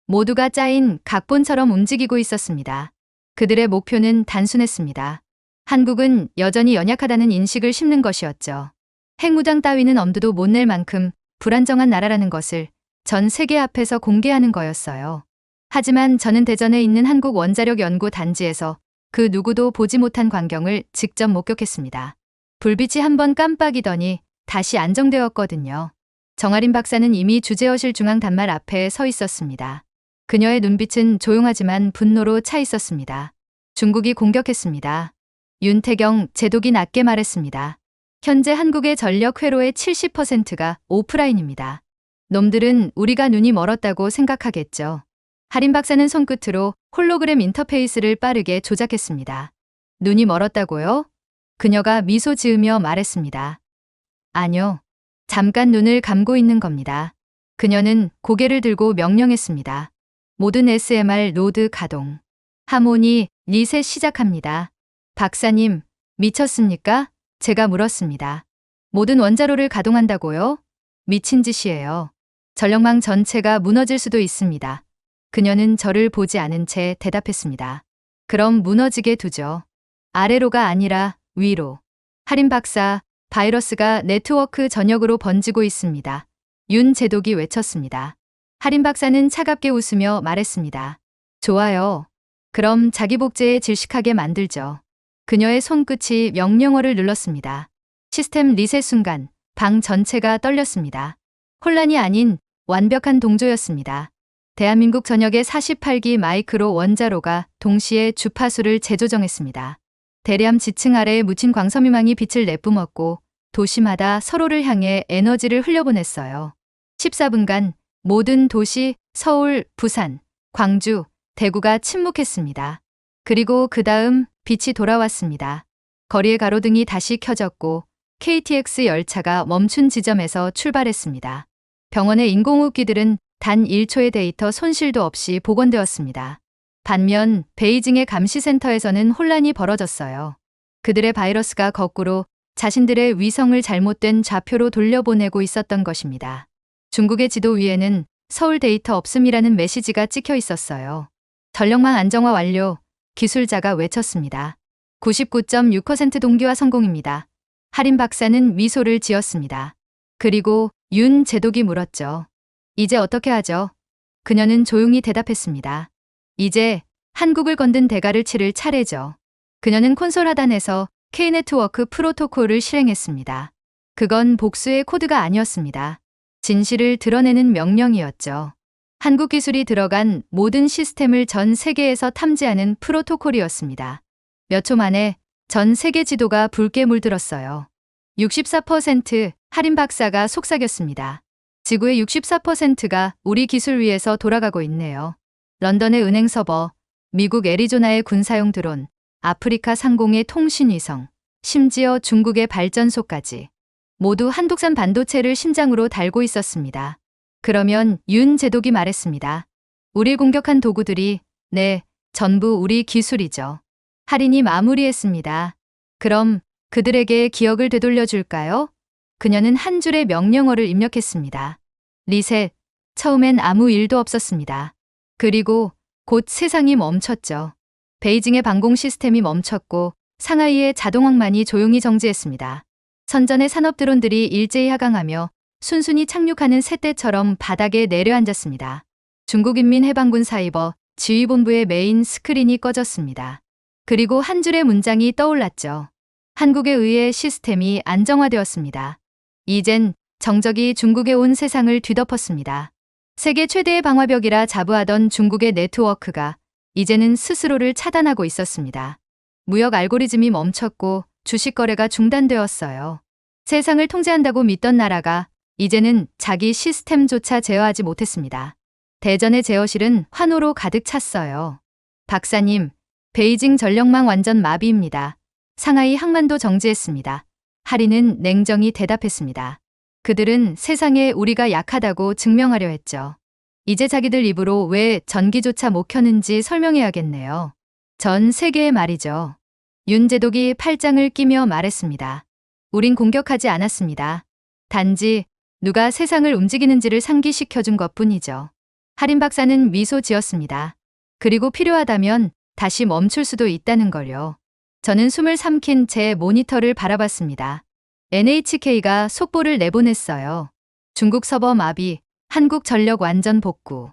모두가 짜인 각본처럼 움직이고 있었습니다. 그들의 목표는 단순했습니다. 한국은 여전히 연약하다는 인식을 심는 것이었죠. 핵무장 따위는 엄두도 못 낼 만큼 불안정한 나라라는 것을 전 세계 앞에서 공개하는 거였어요. 하지만 저는 대전에 있는 한국원자력연구단지에서 그 누구도 보지 못한 광경을 직접 목격했습니다. 불빛이 한번 깜빡이더니 다시 안정되었거든요. 정아린 박사는 이미 주재허실 중앙 단말 앞에 서 있었습니다. 그녀의 눈빛은 조용하지만 분노로 차 있었습니다. 중국이 공격했습니다. 윤태경 제독이 낮게 말했습니다. 현재 한국의 전력 회로의 70%가 오프라인입니다. 놈들은 우리가 눈이 멀었다고 생각하겠죠. 하린 박사는 손끝으로 홀로그램 인터페이스를 빠르게 조작했습니다. 눈이 멀었다고요? 그녀가 미소 지으며 말했습니다. 아니요. 잠깐 눈을 감고 있는 겁니다. 그녀는 고개를 들고 명령했습니다. 모든 SMR 노드 가동. 하모니 리셋 시작합니다. 박사님, 미쳤습니까? 제가 물었습니다. 모든 원자로를 가동한다고요? 미친 짓이에요. 전력망 전체가 무너질 수도 있습니다. 그녀는 저를 보지 않은 채 대답했습니다. 그럼 무너지게 두죠. 아래로가 아니라 위로. 하린 박사, 바이러스가 네트워크 전역으로 번지고 있습니다. 윤 제독이 외쳤습니다. 하린 박사는 차갑게 웃으며 말했습니다. 좋아요. 그럼 자기 복제에 질식하게 만들죠. 그녀의 손끝이 명령어를 눌렀습니다. 시스템 리셋 순간 방 전체가 떨렸습니다. 혼란이 아닌 완벽한 동조였습니다. 대한민국 전역의 48기 마이크로 원자로가 동시에 주파수를 재조정했습니다. 대리함 지층 아래에 묻힌 광섬유망이 빛을 내뿜었고 도시마다 서로를 향해 에너지를 흘려보냈어요. 14분간 모든 도시, 서울, 부산, 광주, 대구가 침묵했습니다. 그리고 그 다음 빛이 돌아왔습니다. 거리의 가로등이 다시 켜졌고 KTX 열차가 멈춘 지점에서 출발했습니다. 병원의 인공호흡기들은 단 1초의 데이터 손실도 없이 복원되었습니다. 반면 베이징의 감시센터에서는 혼란이 벌어졌어요. 그들의 바이러스가 거꾸로 자신들의 위성을 잘못된 좌표로 돌려보내고 있었던 것입니다. 중국의 지도 위에는 서울 데이터 없음이라는 메시지가 찍혀 있었어요. 전력망 안정화 완료, 기술자가 외쳤습니다. 99.6% 동기화 성공입니다. 하린 박사는 미소를 지었습니다. 그리고 윤 제독이 물었죠. 이제 어떻게 하죠? 그녀는 조용히 대답했습니다. 이제 한국을 건든 대가를 치를 차례죠. 그녀는 콘솔 하단에서 K네트워크 프로토콜을 실행했습니다. 그건 복수의 코드가 아니었습니다. 진실을 드러내는 명령이었죠. 한국 기술이 들어간 모든 시스템을 전 세계에서 탐지하는 프로토콜이었습니다. 몇 초 만에 전 세계 지도가 붉게 물들었어요. 64% 하린 박사가 속삭였습니다. 지구의 64%가 우리 기술 위에서 돌아가고 있네요. 런던의 은행 서버, 미국 애리조나의 군사용 드론, 아프리카 상공의 통신위성, 심지어 중국의 발전소까지 모두 한국산 반도체를 심장으로 달고 있었습니다. 그러면 윤 제독이 말했습니다. 우리 공격한 도구들이 네, 전부 우리 기술이죠. 할인이 마무리했습니다. 그럼 그들에게 기억을 되돌려줄까요? 그녀는 한 줄의 명령어를 입력했습니다. 리셋. 처음엔 아무 일도 없었습니다. 그리고 곧 세상이 멈췄죠. 베이징의 방공 시스템이 멈췄고 상하이의 자동항만이 조용히 정지했습니다. 선전의 산업 드론들이 일제히 하강하며 순순히 착륙하는 새떼처럼 바닥에 내려앉았습니다. 중국인민해방군 사이버 지휘본부의 메인 스크린이 꺼졌습니다. 그리고 한 줄의 문장이 떠올랐죠. 한국에 의해 시스템이 안정화되었습니다. 이젠 정적이 중국에 온 세상을 뒤덮었습니다. 세계 최대의 방화벽이라 자부하던 중국의 네트워크가 이제는 스스로를 차단하고 있었습니다. 무역 알고리즘이 멈췄고 주식 거래가 중단되었어요. 세상을 통제한다고 믿던 나라가 이제는 자기 시스템조차 제어하지 못했습니다. 대전의 제어실은 환호로 가득 찼어요. 박사님, 베이징 전력망 완전 마비입니다. 상하이 항만도 정지했습니다. 하린은 냉정히 대답했습니다. 그들은 세상에 우리가 약하다고 증명하려 했죠. 이제 자기들 입으로 왜 전기조차 못 켜는지 설명해야겠네요. 전 세계의 말이죠. 윤 제독이 팔짱을 끼며 말했습니다. 우린 공격하지 않았습니다. 단지 누가 세상을 움직이는지를 상기시켜준 것뿐이죠. 하린 박사는 미소 지었습니다. 그리고 필요하다면 다시 멈출 수도 있다는 걸요. 저는 숨을 삼킨 제 모니터를 바라봤습니다. NHK가 속보를 내보냈어요. 중국 서버 마비, 한국전력 완전 복구.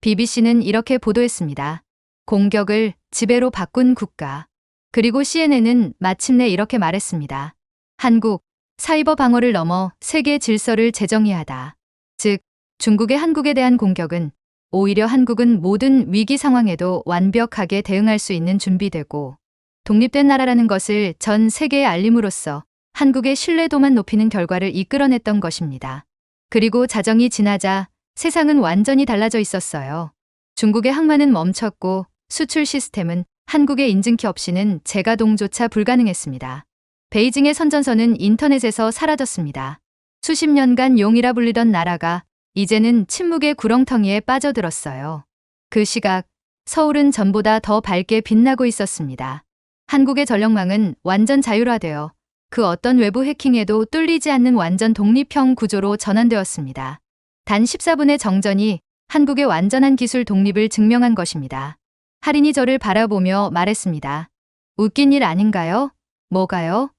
BBC는 이렇게 보도했습니다. 공격을 지배로 바꾼 국가. 그리고 CNN은 마침내 이렇게 말했습니다. 한국, 사이버 방어를 넘어 세계 질서를 재정의하다. 즉, 중국의 한국에 대한 공격은 오히려 한국은 모든 위기 상황에도 완벽하게 대응할 수 있는 준비되고 독립된 나라라는 것을 전 세계에 알림으로써 한국의 신뢰도만 높이는 결과를 이끌어냈던 것입니다. 그리고 자정이 지나자 세상은 완전히 달라져 있었어요. 중국의 항만은 멈췄고 수출 시스템은 한국의 인증키 없이는 재가동조차 불가능했습니다. 베이징의 선전선은 인터넷에서 사라졌습니다. 수십 년간 용이라 불리던 나라가 이제는 침묵의 구렁텅이에 빠져들었어요. 그 시각, 서울은 전보다 더 밝게 빛나고 있었습니다. 한국의 전력망은 완전 자율화되어 그 어떤 외부 해킹에도 뚫리지 않는 완전 독립형 구조로 전환되었습니다. 단 14분의 정전이 한국의 완전한 기술 독립을 증명한 것입니다. 할인이 저를 바라보며 말했습니다. 웃긴 일 아닌가요? 뭐가요?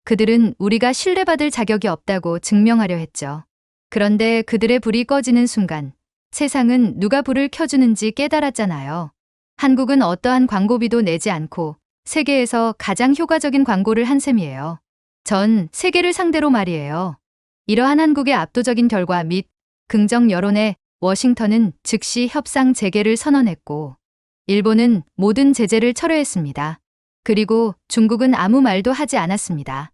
그들은 우리가 신뢰받을 자격이 없다고 증명하려 했죠. 그런데 그들의 불이 꺼지는 순간 세상은 누가 불을 켜주는지 깨달았잖아요. 한국은 어떠한 광고비도 내지 않고 세계에서 가장 효과적인 광고를 한 셈이에요. 전 세계를 상대로 말이에요. 이러한 한국의 압도적인 결과 및 긍정 여론에 워싱턴은 즉시 협상 재개를 선언했고 일본은 모든 제재를 철회했습니다. 그리고 중국은 아무 말도 하지 않았습니다.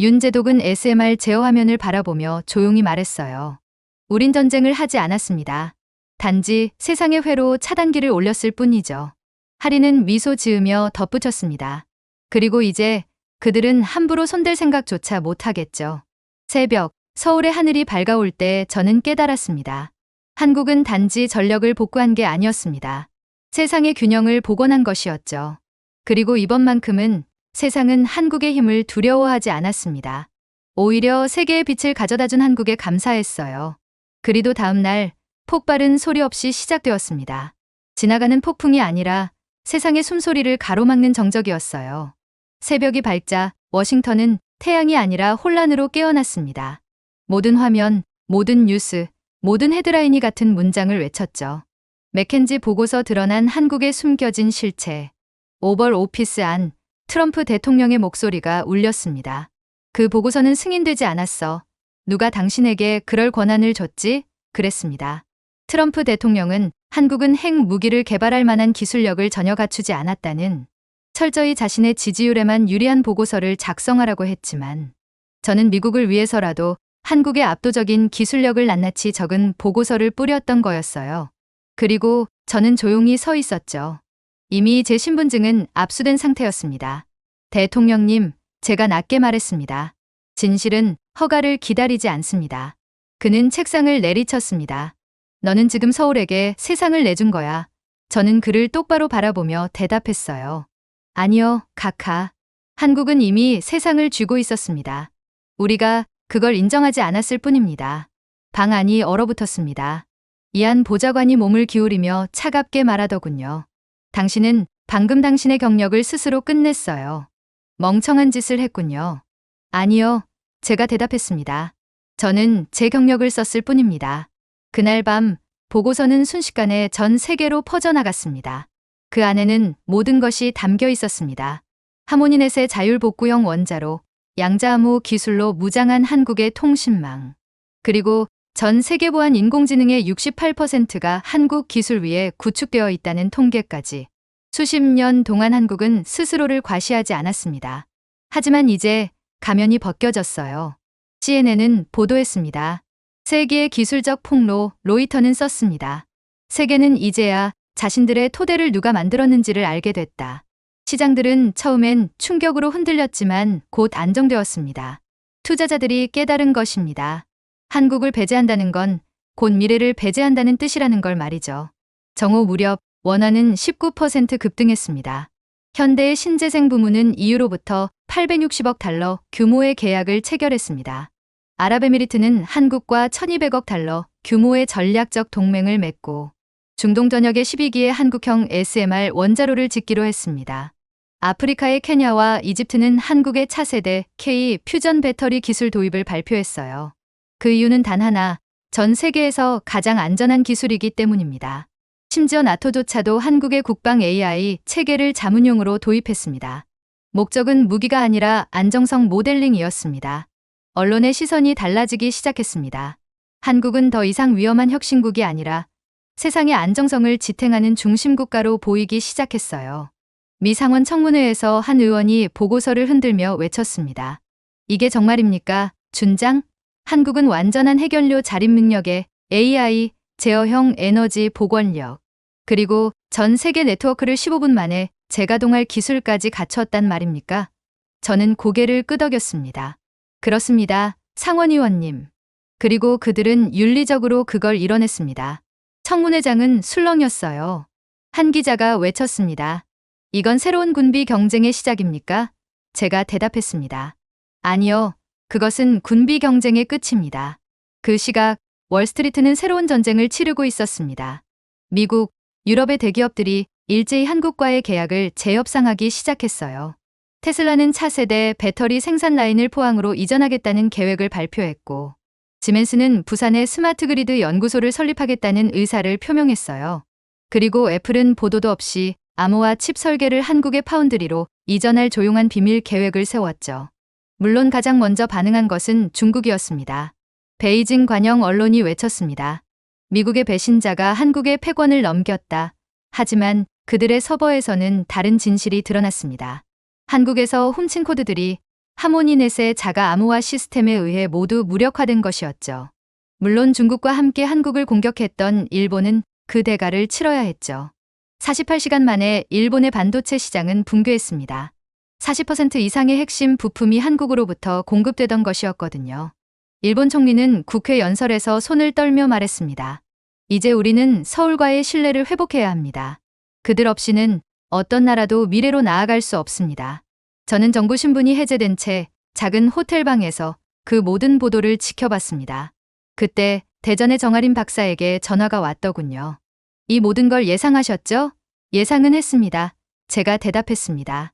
윤제독은 SMR 제어 화면을 바라보며 조용히 말했어요. 우린 전쟁을 하지 않았습니다. 단지 세상의 회로 차단기를 올렸을 뿐이죠. 하리는 미소 지으며 덧붙였습니다. 그리고 이제 그들은 함부로 손댈 생각조차 못하겠죠. 새벽, 서울의 하늘이 밝아올 때 저는 깨달았습니다. 한국은 단지 전력을 복구한 게 아니었습니다. 세상의 균형을 복원한 것이었죠. 그리고 이번만큼은 세상은 한국의 힘을 두려워하지 않았습니다. 오히려 세계의 빛을 가져다준 한국에 감사했어요. 그리고 다음 날 폭발은 소리 없이 시작되었습니다. 지나가는 폭풍이 아니라 세상의 숨소리를 가로막는 정적이었어요. 새벽이 밝자 워싱턴은 태양이 아니라 혼란으로 깨어났습니다. 모든 화면, 모든 뉴스, 모든 헤드라인이 같은 문장을 외쳤죠. 맥켄지 보고서 드러난 한국의 숨겨진 실체. 오벌 오피스 안 트럼프 대통령의 목소리가 울렸습니다. 그 보고서는 승인되지 않았어. 누가 당신에게 그럴 권한을 줬지? 그랬습니다. 트럼프 대통령은 한국은 핵 무기를 개발할 만한 기술력을 전혀 갖추지 않았다는 철저히 자신의 지지율에만 유리한 보고서를 작성하라고 했지만 저는 미국을 위해서라도 한국의 압도적인 기술력을 낱낱이 적은 보고서를 뿌렸던 거였어요. 그리고 저는 조용히 서 있었죠. 이미 제 신분증은 압수된 상태였습니다. 대통령님, 제가 낮게 말했습니다. 진실은 허가를 기다리지 않습니다. 그는 책상을 내리쳤습니다. 너는 지금 서울에게 세상을 내준 거야. 저는 그를 똑바로 바라보며 대답했어요. 아니요, 카카. 한국은 이미 세상을 쥐고 있었습니다. 우리가 그걸 인정하지 않았을 뿐입니다. 방 안이 얼어붙었습니다. 이안 보좌관이 몸을 기울이며 차갑게 말하더군요. 당신은 방금 당신의 경력을 스스로 끝냈어요. 멍청한 짓을 했군요. 아니요, 제가 대답했습니다. 저는 제 경력을 썼을 뿐입니다. 그날 밤 보고서는 순식간에 전 세계로 퍼져나갔습니다. 그 안에는 모든 것이 담겨 있었습니다. 하모니넷의 자율복구형 원자로, 양자암호 기술로 무장한 한국의 통신망. 그리고 전 세계 보안 인공지능의 68%가 한국 기술 위에 구축되어 있다는 통계까지. 수십 년 동안 한국은 스스로를 과시하지 않았습니다. 하지만 이제 가면이 벗겨졌어요. CNN은 보도했습니다. 세계의 기술적 폭로, 로이터는 썼습니다. 세계는 이제야 자신들의 토대를 누가 만들었는지를 알게 됐다. 시장들은 처음엔 충격으로 흔들렸지만 곧 안정되었습니다. 투자자들이 깨달은 것입니다. 한국을 배제한다는 건 곧 미래를 배제한다는 뜻이라는 걸 말이죠. 정오 무렵 원화는 19% 급등했습니다. 현대의 신재생 부문은 EU로부터 860억 달러 규모의 계약을 체결했습니다. 아랍에미리트는 한국과 1200억 달러 규모의 전략적 동맹을 맺고 중동 전역의 12기의 한국형 SMR 원자로를 짓기로 했습니다. 아프리카의 케냐와 이집트는 한국의 차세대 K 퓨전 배터리 기술 도입을 발표했어요. 그 이유는 단 하나, 전 세계에서 가장 안전한 기술이기 때문입니다. 심지어 나토조차도 한국의 국방 AI 체계를 자문용으로 도입했습니다. 목적은 무기가 아니라 안정성 모델링이었습니다. 언론의 시선이 달라지기 시작했습니다. 한국은 더 이상 위험한 혁신국이 아니라 세상의 안정성을 지탱하는 중심국가로 보이기 시작했어요. 미 상원 청문회에서 한 의원이 보고서를 흔들며 외쳤습니다. 이게 정말입니까? 준장? 한국은 완전한 핵연료 자립 능력에 AI, 제어형 에너지 복원력, 그리고 전 세계 네트워크를 15분 만에 재가동할 기술까지 갖췄단 말입니까? 저는 고개를 끄덕였습니다. 그렇습니다, 상원의원님. 그리고 그들은 윤리적으로 그걸 이뤄냈습니다. 청문회장은 술렁였어요. 한 기자가 외쳤습니다. 이건 새로운 군비 경쟁의 시작입니까? 제가 대답했습니다. 아니요. 그것은 군비 경쟁의 끝입니다. 그 시각 월스트리트는 새로운 전쟁을 치르고 있었습니다. 미국, 유럽의 대기업들이 일제히 한국과의 계약을 재협상하기 시작했어요. 테슬라는 차세대 배터리 생산 라인을 포항으로 이전하겠다는 계획을 발표했고, 지멘스는 부산에 스마트 그리드 연구소를 설립하겠다는 의사를 표명했어요. 그리고 애플은 보도도 없이 암호화 칩 설계를 한국의 파운드리로 이전할 조용한 비밀 계획을 세웠죠. 물론 가장 먼저 반응한 것은 중국이었습니다. 베이징 관영 언론이 외쳤습니다. 미국의 배신자가 한국의 패권을 넘겼다. 하지만 그들의 서버에서는 다른 진실이 드러났습니다. 한국에서 훔친 코드들이 하모니넷의 자가 암호화 시스템에 의해 모두 무력화된 것이었죠. 물론 중국과 함께 한국을 공격했던 일본은 그 대가를 치러야 했죠. 48시간 만에 일본의 반도체 시장은 붕괴했습니다. 40% 이상의 핵심 부품이 한국으로부터 공급되던 것이었거든요. 일본 총리는 국회 연설에서 손을 떨며 말했습니다. 이제 우리는 서울과의 신뢰를 회복해야 합니다. 그들 없이는 어떤 나라도 미래로 나아갈 수 없습니다. 저는 정부 신분이 해제된 채 작은 호텔방에서 그 모든 보도를 지켜봤습니다. 그때 대전의 정아림 박사에게 전화가 왔더군요. 이 모든 걸 예상하셨죠? 예상은 했습니다. 제가 대답했습니다.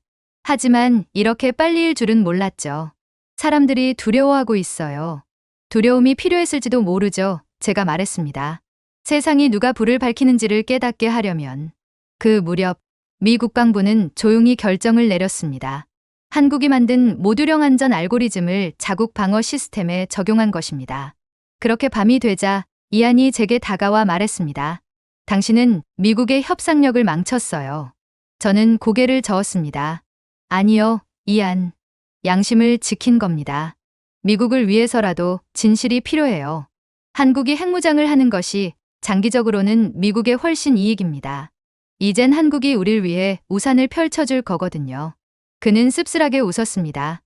하지만 이렇게 빨리일 줄은 몰랐죠. 사람들이 두려워하고 있어요. 두려움이 필요했을지도 모르죠. 제가 말했습니다. 세상이 누가 불을 밝히는지를 깨닫게 하려면. 그 무렵 미 국방부는 조용히 결정을 내렸습니다. 한국이 만든 모듈형 안전 알고리즘을 자국 방어 시스템에 적용한 것입니다. 그렇게 밤이 되자 이안이 제게 다가와 말했습니다. 당신은 미국의 협상력을 망쳤어요. 저는 고개를 저었습니다. 아니요, 이안. 양심을 지킨 겁니다. 미국을 위해서라도 진실이 필요해요. 한국이 핵무장을 하는 것이 장기적으로는 미국에 훨씬 이익입니다. 이젠 한국이 우릴 위해 우산을 펼쳐줄 거거든요. 그는 씁쓸하게 웃었습니다.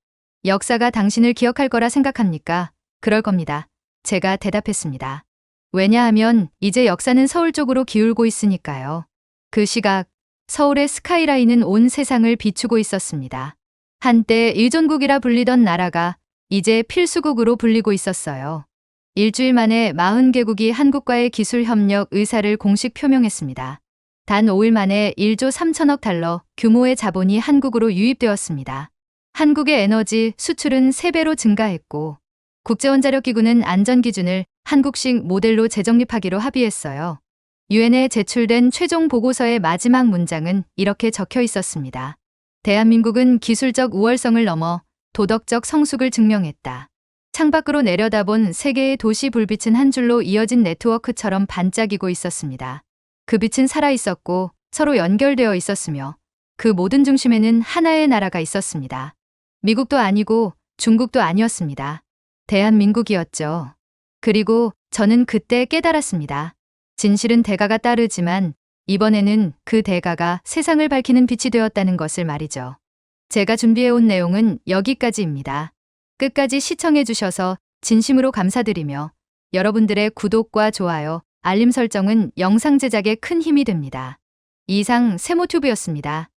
역사가 당신을 기억할 거라 생각합니까? 그럴 겁니다. 제가 대답했습니다. 왜냐하면 이제 역사는 서울 쪽으로 기울고 있으니까요. 그 시각 서울의 스카이라인은 온 세상을 비추고 있었습니다. 한때 일존국이라 불리던 나라가 이제 필수국으로 불리고 있었어요. 일주일 만에 40개국이 한국과의 기술 협력 의사를 공식 표명했습니다. 단 5일 만에 1조 3천억 달러 규모의 자본이 한국으로 유입되었습니다. 한국의 에너지 수출은 3배로 증가했고, 국제원자력기구는 안전기준을 한국식 모델로 재정립하기로 합의했어요. 유엔에 제출된 최종 보고서의 마지막 문장은 이렇게 적혀 있었습니다. 대한민국은 기술적 우월성을 넘어 도덕적 성숙을 증명했다. 창밖으로 내려다본 세계의 도시 불빛은 한 줄로 이어진 네트워크처럼 반짝이고 있었습니다. 그 빛은 살아있었고 서로 연결되어 있었으며 그 모든 중심에는 하나의 나라가 있었습니다. 미국도 아니고 중국도 아니었습니다. 대한민국이었죠. 그리고 저는 그때 깨달았습니다. 진실은 대가가 따르지만 이번에는 그 대가가 세상을 밝히는 빛이 되었다는 것을 말이죠. 제가 준비해온 내용은 여기까지입니다. 끝까지 시청해주셔서 진심으로 감사드리며 여러분들의 구독과 좋아요, 알림 설정은 영상 제작에 큰 힘이 됩니다. 이상 세모튜브였습니다.